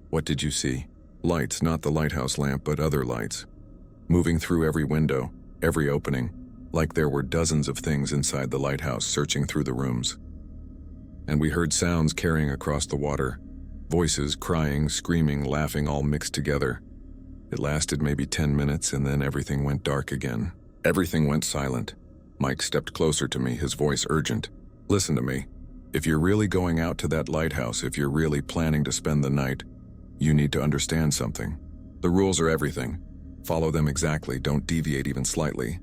What did you see? Lights, not the lighthouse lamp, but other lights. Moving through every window, every opening, like there were dozens of things inside the lighthouse searching through the rooms. And we heard sounds carrying across the water. Voices, crying, screaming, laughing, all mixed together. It lasted maybe 10 minutes and then everything went dark again. Everything went silent. Mike stepped closer to me, his voice urgent. Listen to me. If you're really going out to that lighthouse, if you're really planning to spend the night, you need to understand something. The rules are everything. Follow them exactly, don't deviate even slightly.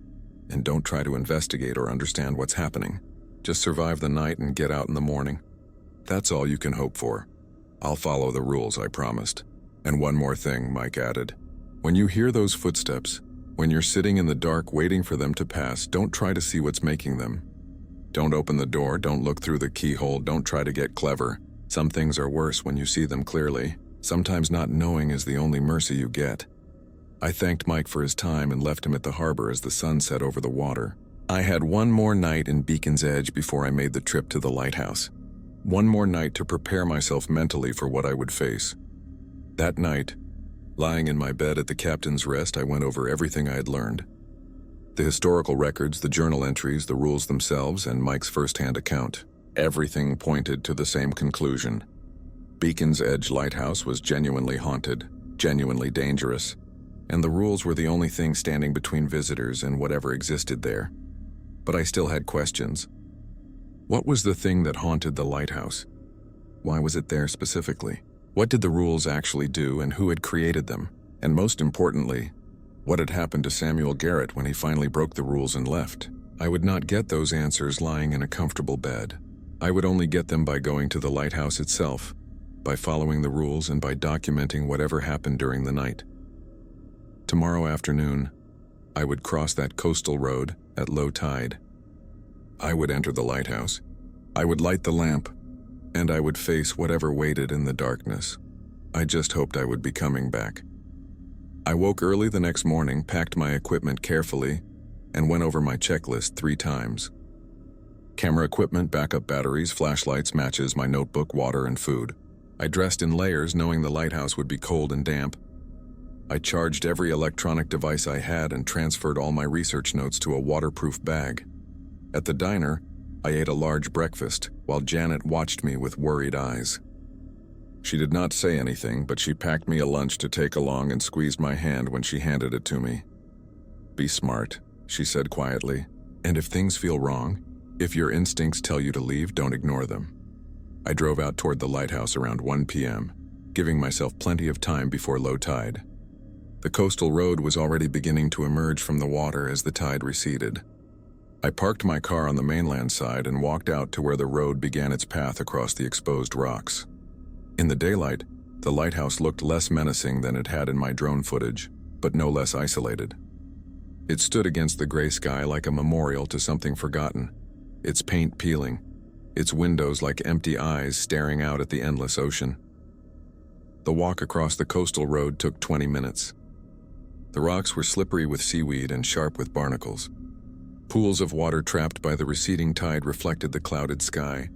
And don't try to investigate or understand what's happening. Just survive the night and get out in the morning. That's all you can hope for. I'll follow the rules, I promised. And one more thing, Mike added. When you hear those footsteps, when you're sitting in the dark waiting for them to pass, don't try to see what's making them. Don't open the door, don't look through the keyhole, don't try to get clever. Some things are worse when you see them clearly. Sometimes not knowing is the only mercy you get. I thanked Mike for his time and left him at the harbor as the sun set over the water. I had one more night in Beacon's Edge before I made the trip to the lighthouse. One more night to prepare myself mentally for what I would face. That night, lying in my bed at the captain's rest, I went over everything I had learned. The historical records, the journal entries, the rules themselves, and Mike's first-hand account. Everything pointed to the same conclusion. Beacon's Edge Lighthouse was genuinely haunted, genuinely dangerous, and the rules were the only thing standing between visitors and whatever existed there. But I still had questions. What was the thing that haunted the lighthouse? Why was it there specifically? What did the rules actually do, and who had created them? And most importantly, what had happened to Samuel Garrett when he finally broke the rules and left? I would not get those answers lying in a comfortable bed. I would only get them by going to the lighthouse itself, by following the rules, and by documenting whatever happened during the night. Tomorrow afternoon, I would cross that coastal road at low tide. I would enter the lighthouse. I would light the lamp, and I would face whatever waited in the darkness. I just hoped I would be coming back. I woke early the next morning, packed my equipment carefully, and went over my checklist 3 times. Camera equipment, backup batteries, flashlights, matches, my notebook, water, and food. I dressed in layers, knowing the lighthouse would be cold and damp. I charged every electronic device I had and transferred all my research notes to a waterproof bag. At the diner, I ate a large breakfast, while Janet watched me with worried eyes. She did not say anything, but she packed me a lunch to take along and squeezed my hand when she handed it to me. "Be smart," she said quietly, "and if things feel wrong, if your instincts tell you to leave, don't ignore them." I drove out toward the lighthouse around 1 p.m., giving myself plenty of time before low tide. The coastal road was already beginning to emerge from the water as the tide receded. I parked my car on the mainland side and walked out to where the road began its path across the exposed rocks. In the daylight, the lighthouse looked less menacing than it had in my drone footage, but no less isolated. It stood against the gray sky like a memorial to something forgotten, its paint peeling, its windows like empty eyes staring out at the endless ocean. The walk across the coastal road took 20 minutes. The rocks were slippery with seaweed and sharp with barnacles. Pools of water trapped by the receding tide reflected the clouded sky.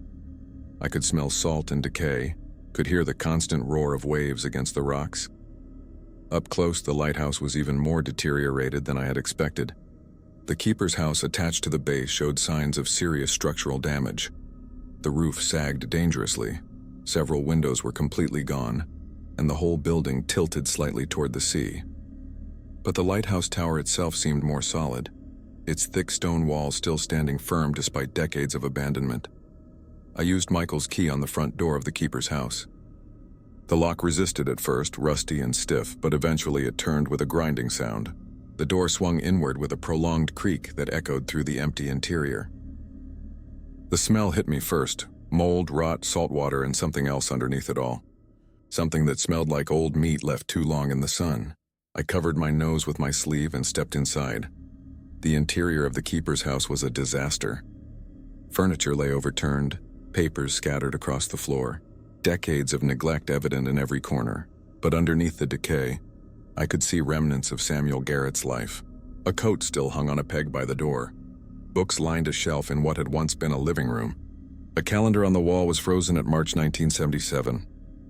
I could smell salt and decay, could hear the constant roar of waves against the rocks. Up close, the lighthouse was even more deteriorated than I had expected. The keeper's house attached to the base showed signs of serious structural damage. The roof sagged dangerously, several windows were completely gone, and the whole building tilted slightly toward the sea. But the lighthouse tower itself seemed more solid, its thick stone walls still standing firm despite decades of abandonment. I used Michael's key on the front door of the keeper's house. The lock resisted at first, rusty and stiff, but eventually it turned with a grinding sound. The door swung inward with a prolonged creak that echoed through the empty interior. The smell hit me first: mold, rot, salt water, and something else underneath it all. Something that smelled like old meat left too long in the sun. I covered my nose with my sleeve and stepped inside. The interior of the keeper's house was a disaster. Furniture lay overturned, papers scattered across the floor, decades of neglect evident in every corner. But underneath the decay, I could see remnants of Samuel Garrett's life. A coat still hung on a peg by the door. Books lined a shelf in what had once been a living room. A calendar on the wall was frozen at March 1977.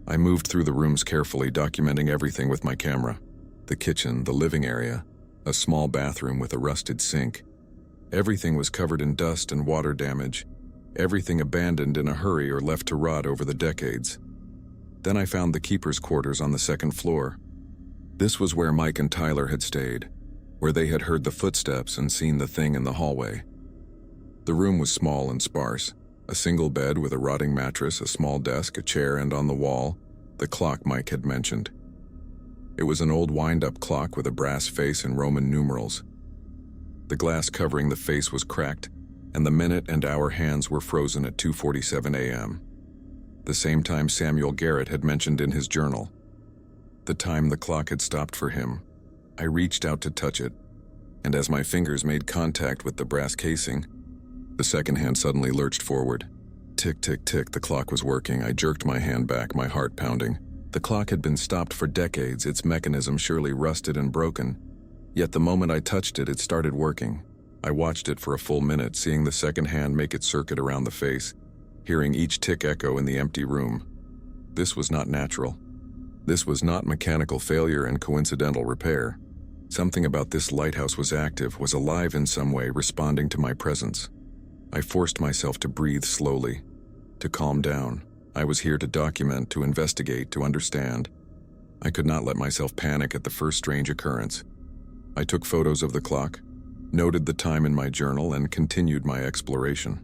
I moved through the rooms carefully, documenting everything with my camera. The kitchen, the living area, a small bathroom with a rusted sink. Everything was covered in dust and water damage. Everything abandoned in a hurry or left to rot over the decades. Then I found the keeper's quarters on the second floor. This was where Mike and Tyler had stayed, where they had heard the footsteps and seen the thing in the hallway. The room was small and sparse. A single bed with a rotting mattress, a small desk, a chair, and on the wall, the clock Mike had mentioned. It was an old wind-up clock with a brass face and Roman numerals. The glass covering the face was cracked, and the minute and hour hands were frozen at 2:47 a.m., the same time Samuel Garrett had mentioned in his journal. The time the clock had stopped for him. I reached out to touch it, and as my fingers made contact with the brass casing, the second hand suddenly lurched forward. Tick, tick, tick, the clock was working. I jerked my hand back, my heart pounding. The clock had been stopped for decades, its mechanism surely rusted and broken. Yet the moment I touched it, it started working. I watched it for a full minute, seeing the second hand make its circuit around the face, hearing each tick echo in the empty room. This was not natural. This was not mechanical failure and coincidental repair. Something about this lighthouse was active, was alive in some way, responding to my presence. I forced myself to breathe slowly, to calm down. I was here to document, to investigate, to understand. I could not let myself panic at the first strange occurrence. I took photos of the clock, noted the time in my journal, and continued my exploration.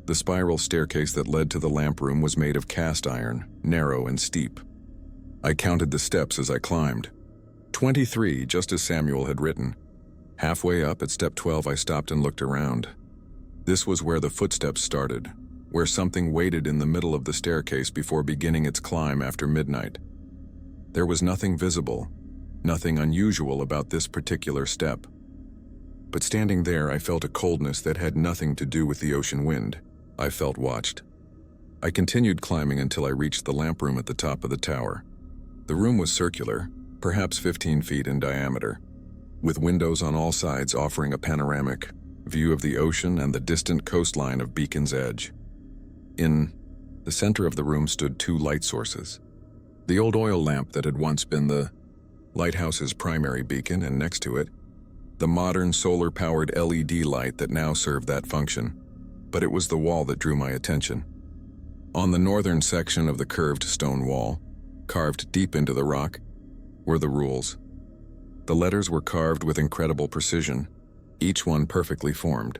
The spiral staircase that led to the lamp room was made of cast iron, narrow and steep. I counted the steps as I climbed. 23, just as Samuel had written. Halfway up at step 12, I stopped and looked around. This was where the footsteps started, where something waited in the middle of the staircase before beginning its climb after midnight. There was nothing visible, nothing unusual about this particular step. But standing there, I felt a coldness that had nothing to do with the ocean wind. I felt watched. I continued climbing until I reached the lamp room at the top of the tower. The room was circular, perhaps 15 feet in diameter, with windows on all sides offering a panoramic view of the ocean and the distant coastline of Beacon's Edge. In the center of the room stood two light sources. The old oil lamp that had once been the lighthouse's primary beacon, and next to it, the modern solar-powered LED light that now served that function. But it was the wall that drew my attention. On the northern section of the curved stone wall, carved deep into the rock, were the rules. The letters were carved with incredible precision, each one perfectly formed,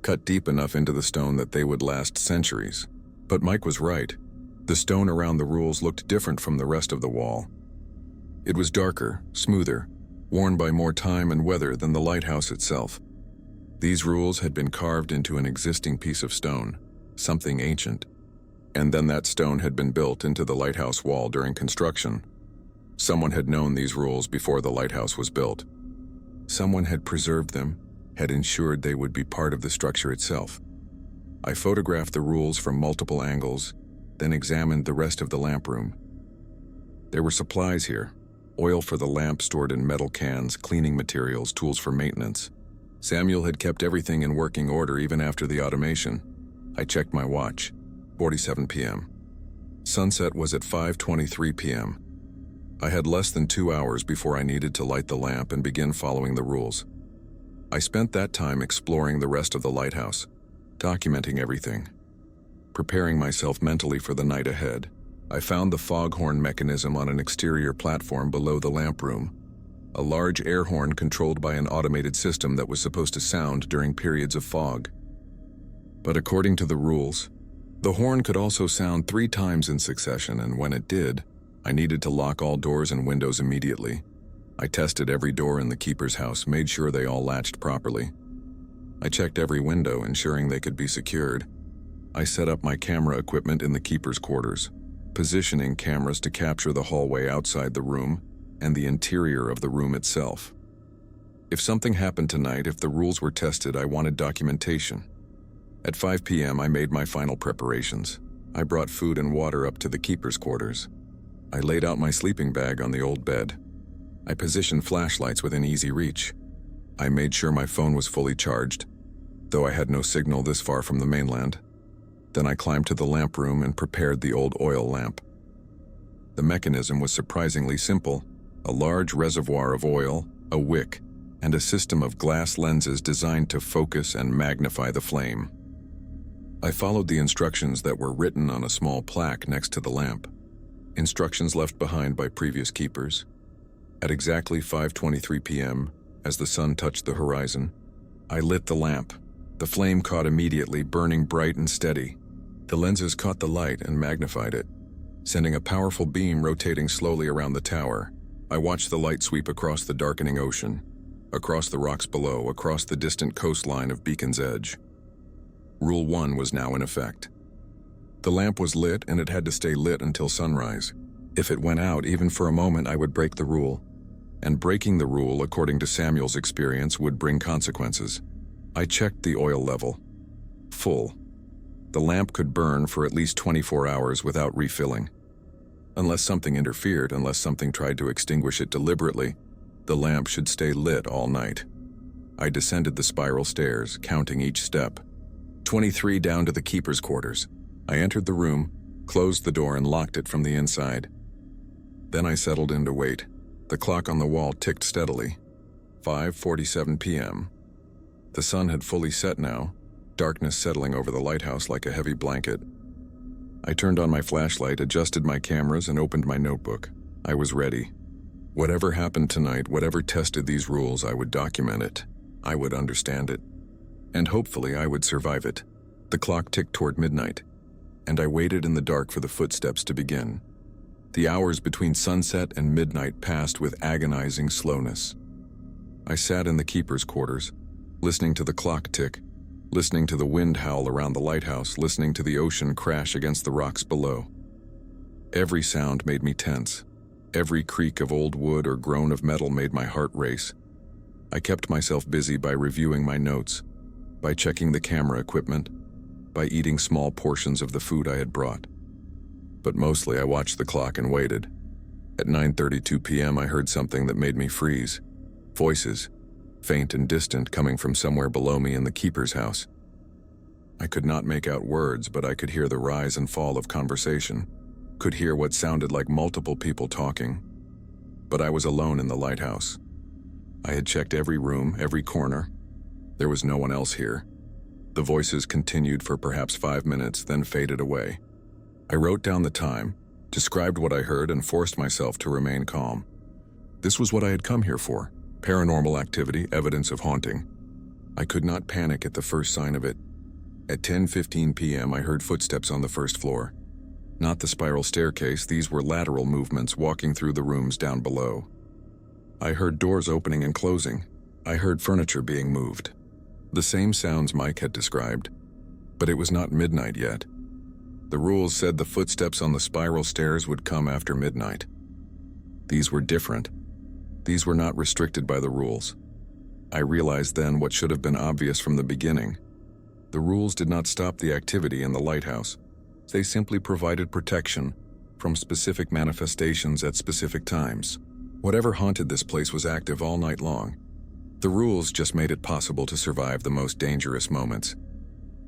cut deep enough into the stone that they would last centuries. But Mike was right. The stone around the rules looked different from the rest of the wall. It was darker, smoother, worn by more time and weather than the lighthouse itself. These rules had been carved into an existing piece of stone, something ancient. And then that stone had been built into the lighthouse wall during construction. Someone had known these rules before the lighthouse was built. Someone had preserved them, had ensured they would be part of the structure itself. I photographed the rules from multiple angles, then examined the rest of the lamp room. There were supplies here, oil for the lamp stored in metal cans, cleaning materials, tools for maintenance. Samuel had kept everything in working order even after the automation. I checked my watch, 47 p.m. Sunset was at 5:23 p.m. I had less than 2 hours before I needed to light the lamp and begin following the rules. I spent that time exploring the rest of the lighthouse, documenting everything, preparing myself mentally for the night ahead. I found the foghorn mechanism on an exterior platform below the lamp room, a large air horn controlled by an automated system that was supposed to sound during periods of fog. But according to the rules, the horn could also sound 3 times in succession, and when it did, I needed to lock all doors and windows immediately. I tested every door in the keeper's house, made sure they all latched properly. I checked every window, ensuring they could be secured. I set up my camera equipment in the keeper's quarters, positioning cameras to capture the hallway outside the room and the interior of the room itself. If something happened tonight, if the rules were tested, I wanted documentation. At 5 p.m., I made my final preparations. I brought food and water up to the keeper's quarters. I laid out my sleeping bag on the old bed. I positioned flashlights within easy reach. I made sure my phone was fully charged, though I had no signal this far from the mainland. Then I climbed to the lamp room and prepared the old oil lamp. The mechanism was surprisingly simple: a large reservoir of oil, a wick, and a system of glass lenses designed to focus and magnify the flame. I followed the instructions that were written on a small plaque next to the lamp, instructions left behind by previous keepers. At exactly 5:23 p.m., as the sun touched the horizon, I lit the lamp. The flame caught immediately, burning bright and steady. The lenses caught the light and magnified it, sending a powerful beam rotating slowly around the tower. I watched the light sweep across the darkening ocean, across the rocks below, across the distant coastline of Beacon's Edge. Rule 1 was now in effect. The lamp was lit, and it had to stay lit until sunrise. If it went out, even for a moment, I would break the rule. And breaking the rule, according to Samuel's experience, would bring consequences. I checked the oil level. Full. The lamp could burn for at least 24 hours without refilling. Unless something interfered, unless something tried to extinguish it deliberately, the lamp should stay lit all night. I descended the spiral stairs, counting each step. 23 down to the keeper's quarters. I entered the room, closed the door, and locked it from the inside. Then I settled in to wait. The clock on the wall ticked steadily. 5:47 p.m. The sun had fully set now, darkness settling over the lighthouse like a heavy blanket. I turned on my flashlight, adjusted my cameras, and opened my notebook. I was ready. Whatever happened tonight, whatever tested these rules, I would document it. I would understand it. And hopefully I would survive it. The clock ticked toward midnight, and I waited in the dark for the footsteps to begin. The hours between sunset and midnight passed with agonizing slowness. I sat in the keeper's quarters, listening to the clock tick, listening to the wind howl around the lighthouse, listening to the ocean crash against the rocks below. Every sound made me tense. Every creak of old wood or groan of metal made my heart race. I kept myself busy by reviewing my notes, by checking the camera equipment, by eating small portions of the food I had brought. But mostly I watched the clock and waited. At 9:32 p.m. I heard something that made me freeze. Voices, faint and distant, coming from somewhere below me in the keeper's house. I could not make out words, but I could hear the rise and fall of conversation, could hear what sounded like multiple people talking. But I was alone in the lighthouse. I had checked every room, every corner. There was no one else here. The voices continued for perhaps 5 minutes, then faded away. I wrote down the time, described what I heard, and forced myself to remain calm. This was what I had come here for: paranormal activity, evidence of haunting. I could not panic at the first sign of it. At 10:15 p.m. I heard footsteps on the first floor. Not the spiral staircase, these were lateral movements walking through the rooms down below. I heard doors opening and closing. I heard furniture being moved. The same sounds Mike had described, but it was not midnight yet. The rules said the footsteps on the spiral stairs would come after midnight. These were different. These were not restricted by the rules. I realized then what should have been obvious from the beginning. The rules did not stop the activity in the lighthouse. They simply provided protection from specific manifestations at specific times. Whatever haunted this place was active all night long. The rules just made it possible to survive the most dangerous moments.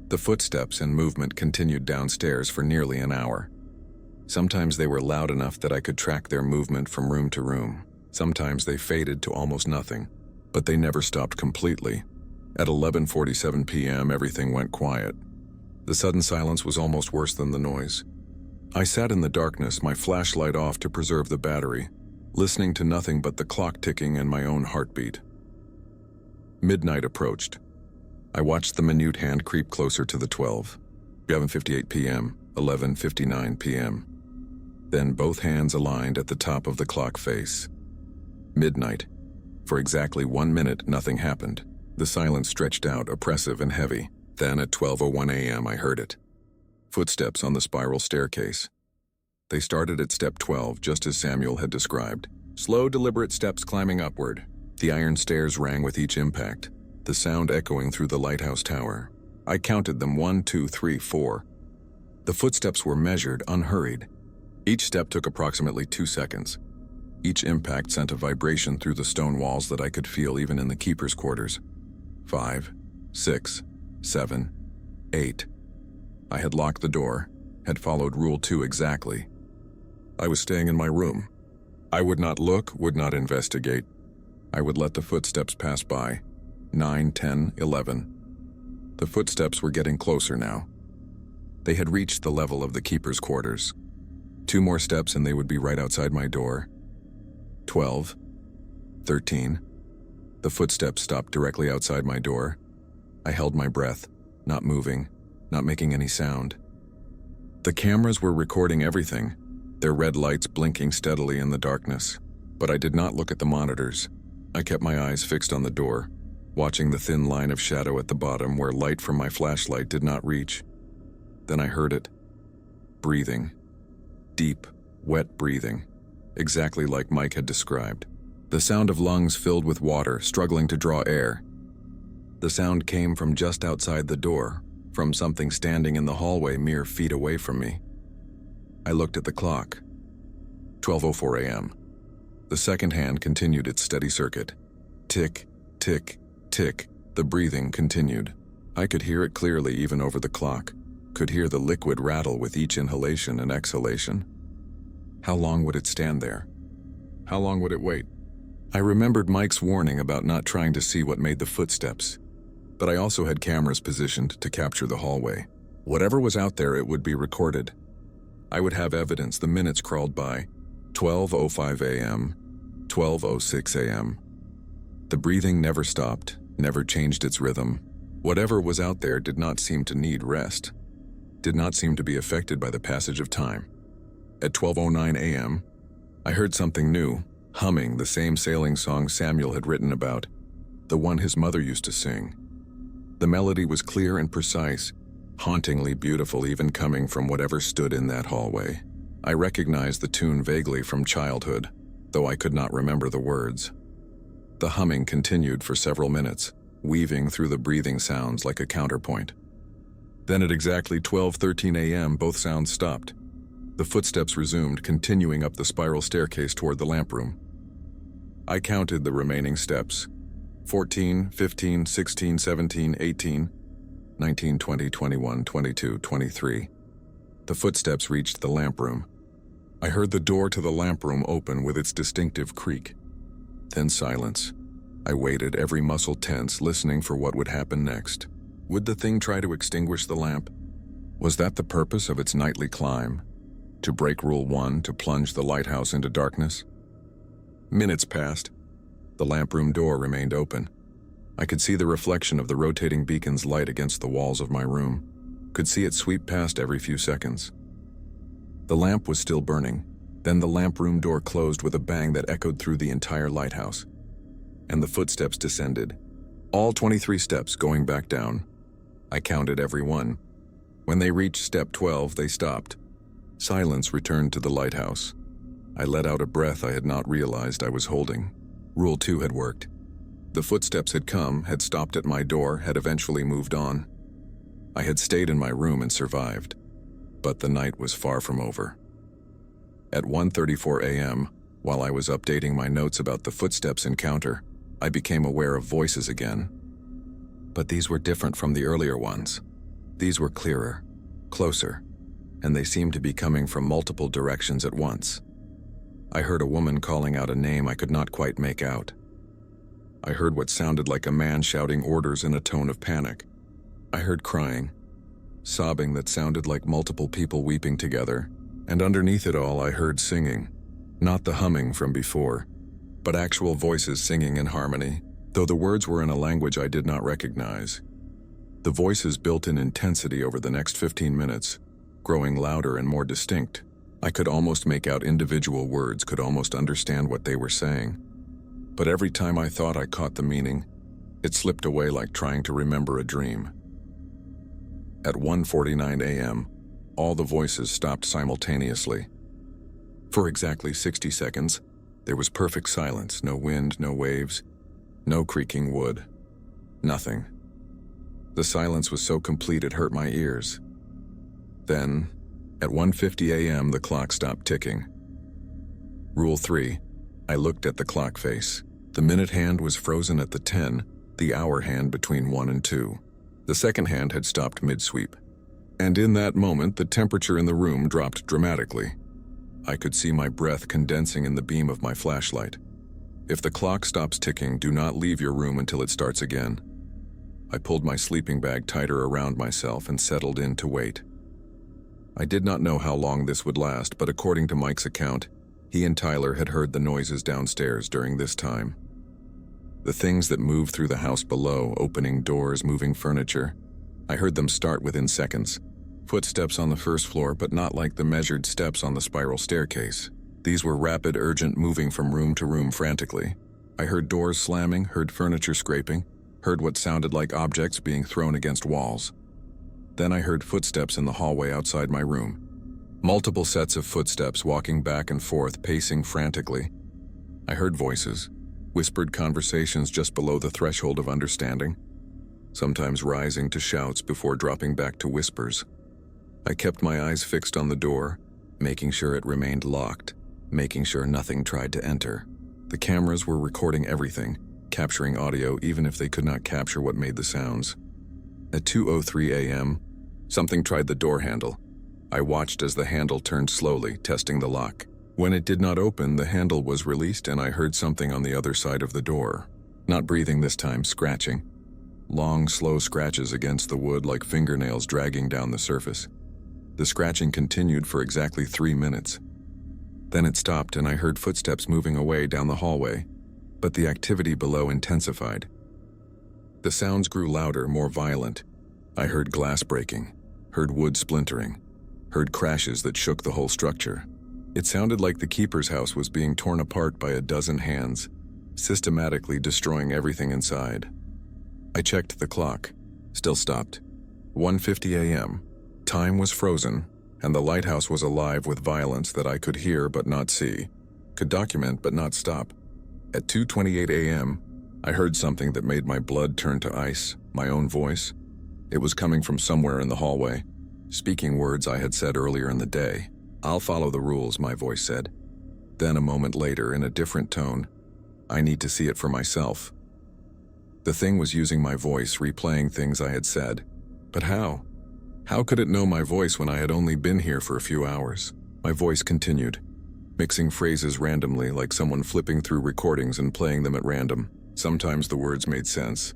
The footsteps and movement continued downstairs for nearly an hour. Sometimes they were loud enough that I could track their movement from room to room. Sometimes they faded to almost nothing, but they never stopped completely. At 11:47 p.m., everything went quiet. The sudden silence was almost worse than the noise. I sat in the darkness, my flashlight off to preserve the battery, listening to nothing but the clock ticking and my own heartbeat. Midnight approached. I watched the minute hand creep closer to the 12. 11:58 p.m., 11:59 p.m. Then both hands aligned at the top of the clock face. Midnight. For exactly 1 minute, nothing happened. The silence stretched out, oppressive and heavy. Then at 12:01 a.m. I heard it. Footsteps on the spiral staircase. They started at step 12, just as Samuel had described. Slow, deliberate steps climbing upward. The iron stairs rang with each impact, the sound echoing through the lighthouse tower. I counted them: 1, 2, 3, 4. The footsteps were measured, unhurried. Each step took approximately 2 seconds. Each impact sent a vibration through the stone walls that I could feel even in the keeper's quarters. 5, 6, 7, 8. I had locked the door, had followed Rule 2 exactly. I was staying in my room. I would not look, would not investigate. I would let the footsteps pass by. 9, 10, 11. The footsteps were getting closer now. They had reached the level of the keeper's quarters. 2 more steps and they would be right outside my door. 12, 13. The footsteps stopped directly outside my door. I held my breath, not moving, not making any sound. The cameras were recording everything, their red lights blinking steadily in the darkness. But I did not look at the monitors. I kept my eyes fixed on the door, watching the thin line of shadow at the bottom where light from my flashlight did not reach. Then I heard it. Breathing. Deep, wet breathing. Exactly like Mike had described. The sound of lungs filled with water, struggling to draw air. The sound came from just outside the door, from something standing in the hallway mere feet away from me. I looked at the clock. 12:04 a.m. The second hand continued its steady circuit. Tick, tick, tick. The breathing continued. I could hear it clearly even over the clock, could hear the liquid rattle with each inhalation and exhalation. How long would it stand there? How long would it wait? I remembered Mike's warning about not trying to see what made the footsteps, but I also had cameras positioned to capture the hallway. Whatever was out there, it would be recorded. I would have evidence. The minutes crawled by. 12:05 a.m., 12:06 a.m. The breathing never stopped, never changed its rhythm. Whatever was out there did not seem to need rest, did not seem to be affected by the passage of time. At 12:09 a.m., I heard something new, humming the same sailing song Samuel had written about, the one his mother used to sing. The melody was clear and precise, hauntingly beautiful even coming from whatever stood in that hallway. I recognized the tune vaguely from childhood, though I could not remember the words. The humming continued for several minutes, weaving through the breathing sounds like a counterpoint. Then at exactly 12:13 a.m., both sounds stopped. The footsteps resumed, continuing up the spiral staircase toward the lamp room. I counted the remaining steps. 14, 15, 16, 17, 18, 19, 20, 21, 22, 23. The footsteps reached the lamp room. I heard the door to the lamp room open with its distinctive creak. Then silence. I waited, every muscle tense, listening for what would happen next. Would the thing try to extinguish the lamp? Was that the purpose of its nightly climb? To break Rule 1, to plunge the lighthouse into darkness? Minutes passed. The lamp room door remained open. I could see the reflection of the rotating beacon's light against the walls of my room, could see it sweep past every few seconds. The lamp was still burning. Then the lamp room door closed with a bang that echoed through the entire lighthouse. And the footsteps descended. All 23 steps going back down. I counted every one. When they reached step 12, they stopped. Silence returned to the lighthouse. I let out a breath I had not realized I was holding. Rule 2 had worked. The footsteps had come, had stopped at my door, had eventually moved on. I had stayed in my room and survived. But the night was far from over. At 1:34 a.m., while I was updating my notes about the footsteps encounter, I became aware of voices again. But these were different from the earlier ones. These were clearer, closer, and they seemed to be coming from multiple directions at once. I heard a woman calling out a name I could not quite make out. I heard what sounded like a man shouting orders in a tone of panic. I heard crying, sobbing that sounded like multiple people weeping together, and underneath it all I heard singing. Not the humming from before, but actual voices singing in harmony, though the words were in a language I did not recognize. The voices built in intensity over the next 15 minutes, growing louder and more distinct. I could almost make out individual words, could almost understand what they were saying. But every time I thought I caught the meaning, it slipped away like trying to remember a dream. At 1:49 a.m., all the voices stopped simultaneously. For exactly 60 seconds, there was perfect silence, no wind, no waves, no creaking wood, nothing. The silence was so complete it hurt my ears. Then, at 1:50 a.m., the clock stopped ticking. Rule 3. I looked at the clock face. The minute hand was frozen at the 10, the hour hand between 1 and 2. The second hand had stopped mid-sweep. And in that moment, the temperature in the room dropped dramatically. I could see my breath condensing in the beam of my flashlight. If the clock stops ticking, do not leave your room until it starts again. I pulled my sleeping bag tighter around myself and settled in to wait. I did not know how long this would last, but according to Mike's account, he and Tyler had heard the noises downstairs during this time. The things that moved through the house below, opening doors, moving furniture, I heard them start within seconds. Footsteps on the first floor, but not like the measured steps on the spiral staircase. These were rapid, urgent, moving from room to room frantically. I heard doors slamming, heard furniture scraping, heard what sounded like objects being thrown against walls. Then I heard footsteps in the hallway outside my room. Multiple sets of footsteps walking back and forth, pacing frantically. I heard voices, whispered conversations just below the threshold of understanding, sometimes rising to shouts before dropping back to whispers. I kept my eyes fixed on the door, making sure it remained locked, making sure nothing tried to enter. The cameras were recording everything, capturing audio even if they could not capture what made the sounds. At 2:03 a.m., something tried the door handle. I watched as the handle turned slowly, testing the lock. When it did not open, the handle was released and I heard something on the other side of the door. Not breathing this time, scratching. Long, slow scratches against the wood like fingernails dragging down the surface. The scratching continued for exactly 3 minutes. Then it stopped and I heard footsteps moving away down the hallway, but the activity below intensified. The sounds grew louder, more violent. I heard glass breaking, heard wood splintering, heard crashes that shook the whole structure. It sounded like the keeper's house was being torn apart by a dozen hands, systematically destroying everything inside. I checked the clock. Still stopped. 1:50 a.m. Time was frozen, and the lighthouse was alive with violence that I could hear but not see, could document but not stop. At 2:28 a.m., I heard something that made my blood turn to ice, my own voice. It was coming from somewhere in the hallway, speaking words I had said earlier in the day. "I'll follow the rules," my voice said. Then a moment later, in a different tone, "I need to see it for myself." The thing was using my voice, replaying things I had said. But how? How could it know my voice when I had only been here for a few hours? My voice continued, mixing phrases randomly like someone flipping through recordings and playing them at random. Sometimes the words made sense.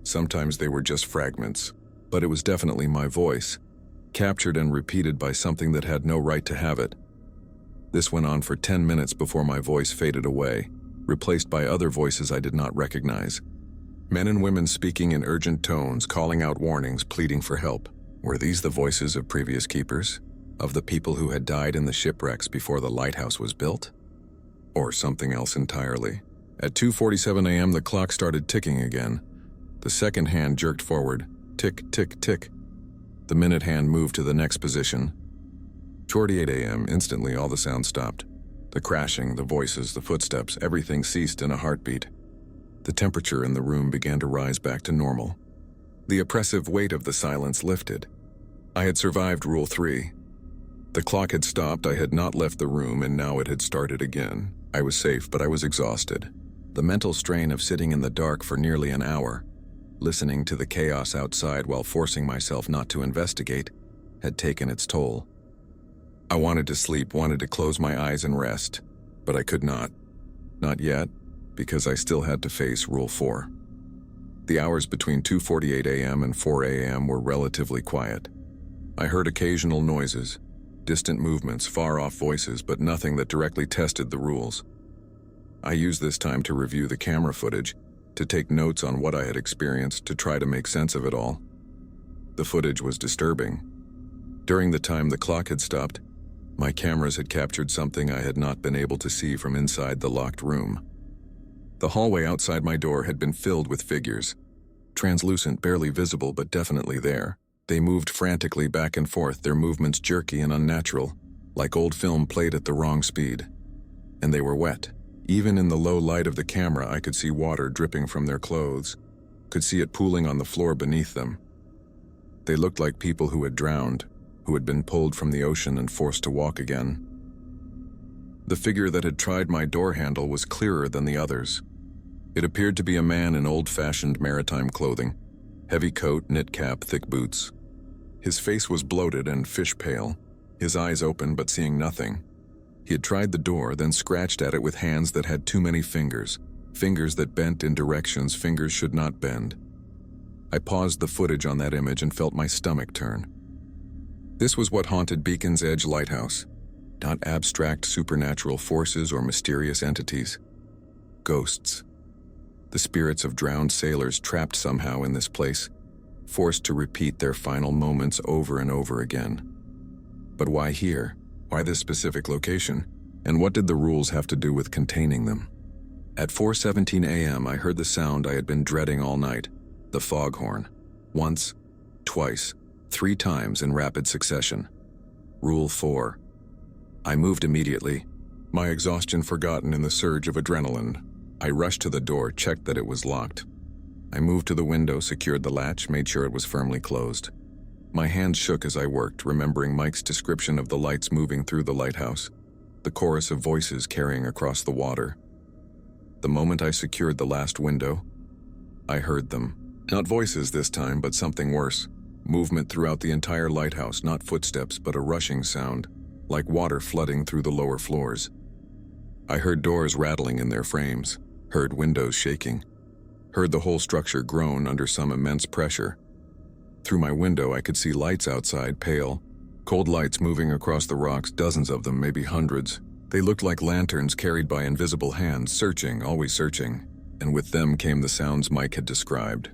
Sometimes they were just fragments. But it was definitely my voice, captured and repeated by something that had no right to have it. This went on for 10 minutes before my voice faded away, replaced by other voices I did not recognize. Men and women speaking in urgent tones, calling out warnings, pleading for help. Were these the voices of previous keepers? Of the people who had died in the shipwrecks before the lighthouse was built? Or something else entirely? At 2:47 a.m., the clock started ticking again. The second hand jerked forward. Tick, tick, tick. The minute hand moved to the next position. 2:48 a.m., instantly all the sound stopped. The crashing, the voices, the footsteps, everything ceased in a heartbeat. The temperature in the room began to rise back to normal. The oppressive weight of the silence lifted. I had survived Rule 3. The clock had stopped, I had not left the room, and now it had started again. I was safe, but I was exhausted. The mental strain of sitting in the dark for nearly an hour, listening to the chaos outside while forcing myself not to investigate, had taken its toll. I wanted to sleep, wanted to close my eyes and rest, but I could not. Not yet, because I still had to face Rule 4. The hours between 2:48 a.m. and 4 a.m. were relatively quiet. I heard occasional noises, distant movements, far-off voices, but nothing that directly tested the rules. I used this time to review the camera footage, to take notes on what I had experienced, to try to make sense of it all. The footage was disturbing. During the time the clock had stopped, my cameras had captured something I had not been able to see from inside the locked room. The hallway outside my door had been filled with figures. Translucent, barely visible, but definitely there. They moved frantically back and forth, their movements jerky and unnatural, like old film played at the wrong speed. And they were wet. Even in the low light of the camera, I could see water dripping from their clothes, could see it pooling on the floor beneath them. They looked like people who had drowned, who had been pulled from the ocean and forced to walk again. The figure that had tried my door handle was clearer than the others. It appeared to be a man in old-fashioned maritime clothing, heavy coat, knit cap, thick boots. His face was bloated and fish-pale, his eyes open but seeing nothing. He had tried the door, then scratched at it with hands that had too many fingers, fingers that bent in directions fingers should not bend. I paused the footage on that image and felt my stomach turn. This was what haunted Beacon's Edge Lighthouse. Not abstract supernatural forces or mysterious entities. Ghosts. The spirits of drowned sailors trapped somehow in this place, forced to repeat their final moments over and over again. But why here? Why this specific location? And what did the rules have to do with containing them? At 4:17 a.m., I heard the sound I had been dreading all night, the foghorn. Once, twice, 3 times in rapid succession. Rule 4. I moved immediately, my exhaustion forgotten in the surge of adrenaline. I rushed to the door, checked that it was locked. I moved to the window, secured the latch, made sure it was firmly closed. My hands shook as I worked, remembering Mike's description of the lights moving through the lighthouse, the chorus of voices carrying across the water. The moment I secured the last window, I heard them. Not voices this time, but something worse. Movement throughout the entire lighthouse, not footsteps, but a rushing sound, like water flooding through the lower floors. I heard doors rattling in their frames, heard windows shaking, heard the whole structure groan under some immense pressure. Through my window, I could see lights outside, pale, cold lights moving across the rocks, dozens of them, maybe hundreds. They looked like lanterns carried by invisible hands, searching, always searching. And with them came the sounds Mike had described.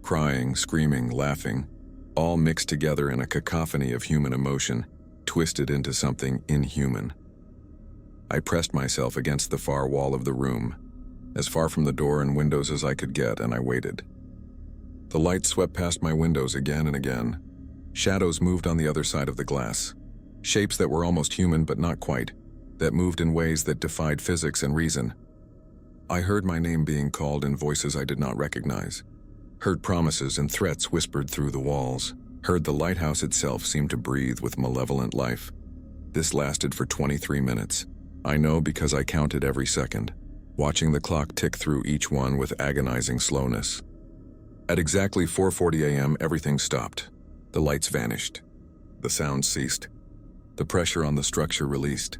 Crying, screaming, laughing, all mixed together in a cacophony of human emotion, twisted into something inhuman. I pressed myself against the far wall of the room, as far from the door and windows as I could get, and I waited. The light swept past my windows again and again. Shadows moved on the other side of the glass. Shapes that were almost human but not quite, that moved in ways that defied physics and reason. I heard my name being called in voices I did not recognize. Heard promises and threats whispered through the walls. Heard the lighthouse itself seem to breathe with malevolent life. This lasted for 23 minutes. I know because I counted every second, watching the clock tick through each one with agonizing slowness. At exactly 4:40 a.m., everything stopped. The lights vanished. The sound ceased. The pressure on the structure released.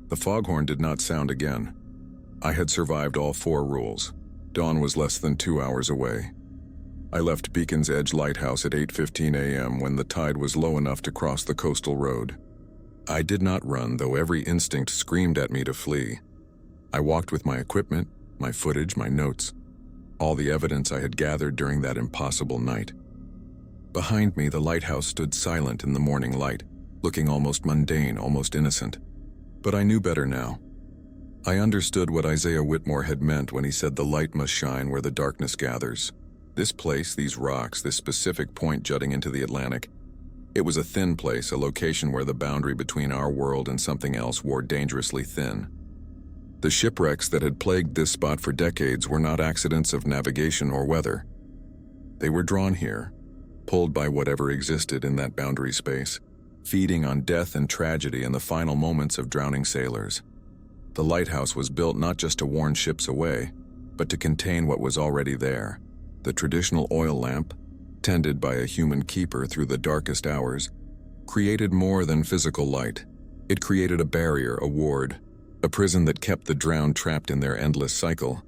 The foghorn did not sound again. I had survived all 4 rules. Dawn was less than 2 hours away. I left Beacon's Edge Lighthouse at 8:15 a.m. when the tide was low enough to cross the coastal road. I did not run, though every instinct screamed at me to flee. I walked with my equipment, my footage, my notes, all the evidence I had gathered during that impossible night. Behind me, the lighthouse stood silent in the morning light, looking almost mundane, almost innocent. But I knew better now. I understood what Isaiah Whitmore had meant when he said the light must shine where the darkness gathers. This place, these rocks, this specific point jutting into the Atlantic, it was a thin place, a location where the boundary between our world and something else wore dangerously thin. The shipwrecks that had plagued this spot for decades were not accidents of navigation or weather. They were drawn here, pulled by whatever existed in that boundary space, feeding on death and tragedy and the final moments of drowning sailors. The lighthouse was built not just to warn ships away, but to contain what was already there. The traditional oil lamp, tended by a human keeper through the darkest hours, created more than physical light. It created a barrier, a ward, a prison that kept the drowned trapped in their endless cycle,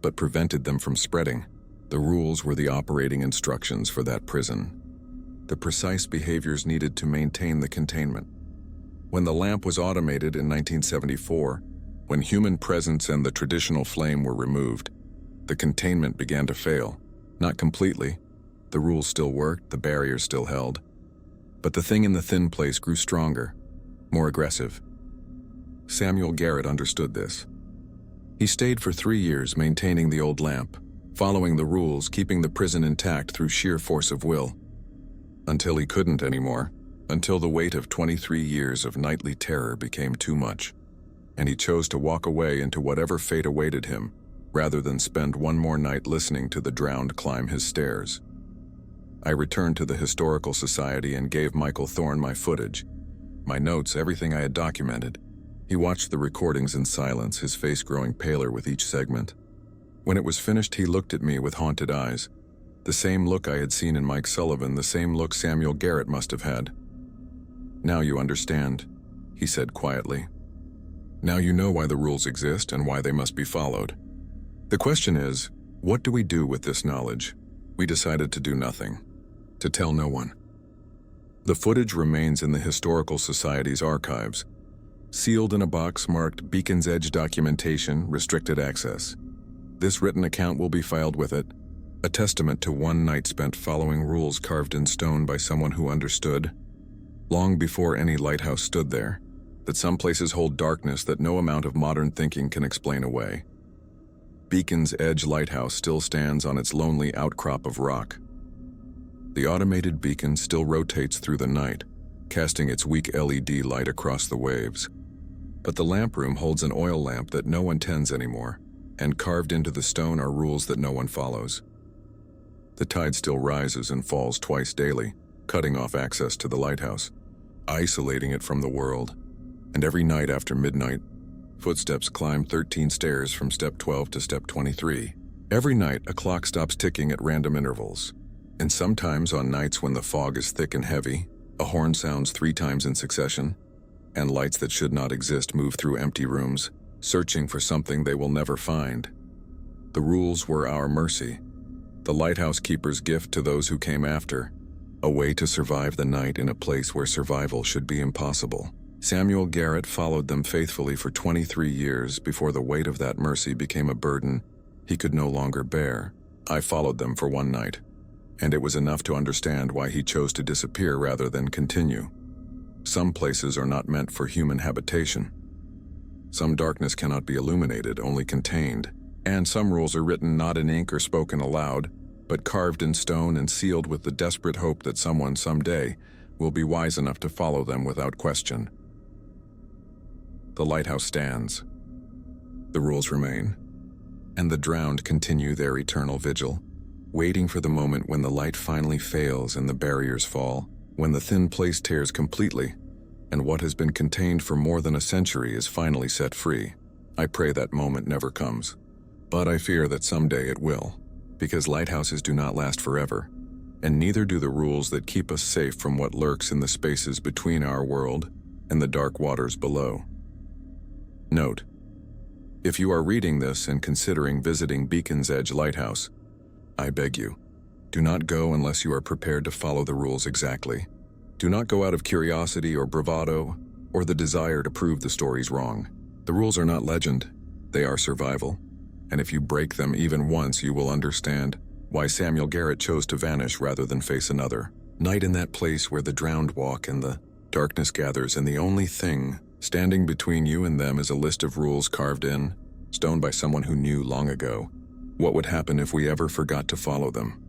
but prevented them from spreading. The rules were the operating instructions for that prison. The precise behaviors needed to maintain the containment. When the lamp was automated in 1974, when human presence and the traditional flame were removed, the containment began to fail. Not completely. The rules still worked, the barriers still held. But the thing in the thin place grew stronger, more aggressive. Samuel Garrett understood this. He stayed for 3 years maintaining the old lamp, following the rules, keeping the prison intact through sheer force of will. Until he couldn't anymore, until the weight of 23 years of nightly terror became too much, and he chose to walk away into whatever fate awaited him, rather than spend one more night listening to the drowned climb his stairs. I returned to the Historical Society and gave Michael Thorne my footage, my notes, everything I had documented. He watched the recordings in silence, his face growing paler with each segment. When it was finished, he looked at me with haunted eyes. The same look I had seen in Mike Sullivan, the same look Samuel Garrett must have had. "Now you understand," he said quietly. "Now you know why the rules exist and why they must be followed. The question is, what do we do with this knowledge?" We decided to do nothing, to tell no one. The footage remains in the Historical Society's archives, sealed in a box marked Beacon's Edge Documentation, Restricted Access. This written account will be filed with it, a testament to one night spent following rules carved in stone by someone who understood, long before any lighthouse stood there, that some places hold darkness that no amount of modern thinking can explain away. Beacon's Edge Lighthouse still stands on its lonely outcrop of rock. The automated beacon still rotates through the night, casting its weak LED light across the waves. But the lamp room holds an oil lamp that no one tends anymore, and carved into the stone are rules that no one follows. The tide still rises and falls twice daily, cutting off access to the lighthouse, isolating it from the world. And every night after midnight, footsteps climb 13 stairs from step 12 to step 23. Every night, a clock stops ticking at random intervals. And sometimes on nights when the fog is thick and heavy, a horn sounds 3 times in succession, and lights that should not exist move through empty rooms, searching for something they will never find. The rules were our mercy, the lighthouse keeper's gift to those who came after, a way to survive the night in a place where survival should be impossible. Samuel Garrett followed them faithfully for 23 years before the weight of that mercy became a burden he could no longer bear. I followed them for one night, and it was enough to understand why he chose to disappear rather than continue. Some places are not meant for human habitation. Some darkness cannot be illuminated, only contained, and some rules are written not in ink or spoken aloud, but carved in stone and sealed with the desperate hope that someone someday will be wise enough to follow them without question. The lighthouse stands. The rules remain, and the drowned continue their eternal vigil, waiting for the moment when the light finally fails and the barriers fall, when the thin place tears completely, and what has been contained for more than a century is finally set free. I pray that moment never comes, but I fear that someday it will, because lighthouses do not last forever, and neither do the rules that keep us safe from what lurks in the spaces between our world and the dark waters below. Note: if you are reading this and considering visiting Beacon's Edge Lighthouse, I beg you, do not go unless you are prepared to follow the rules exactly. Do not go out of curiosity or bravado or the desire to prove the stories wrong. The rules are not legend, they are survival, and if you break them even once, you will understand why Samuel Garrett chose to vanish rather than face another night in that place where the drowned walk and the darkness gathers, and the only thing standing between you and them is a list of rules carved in stone by someone who knew long ago what would happen if we ever forgot to follow them.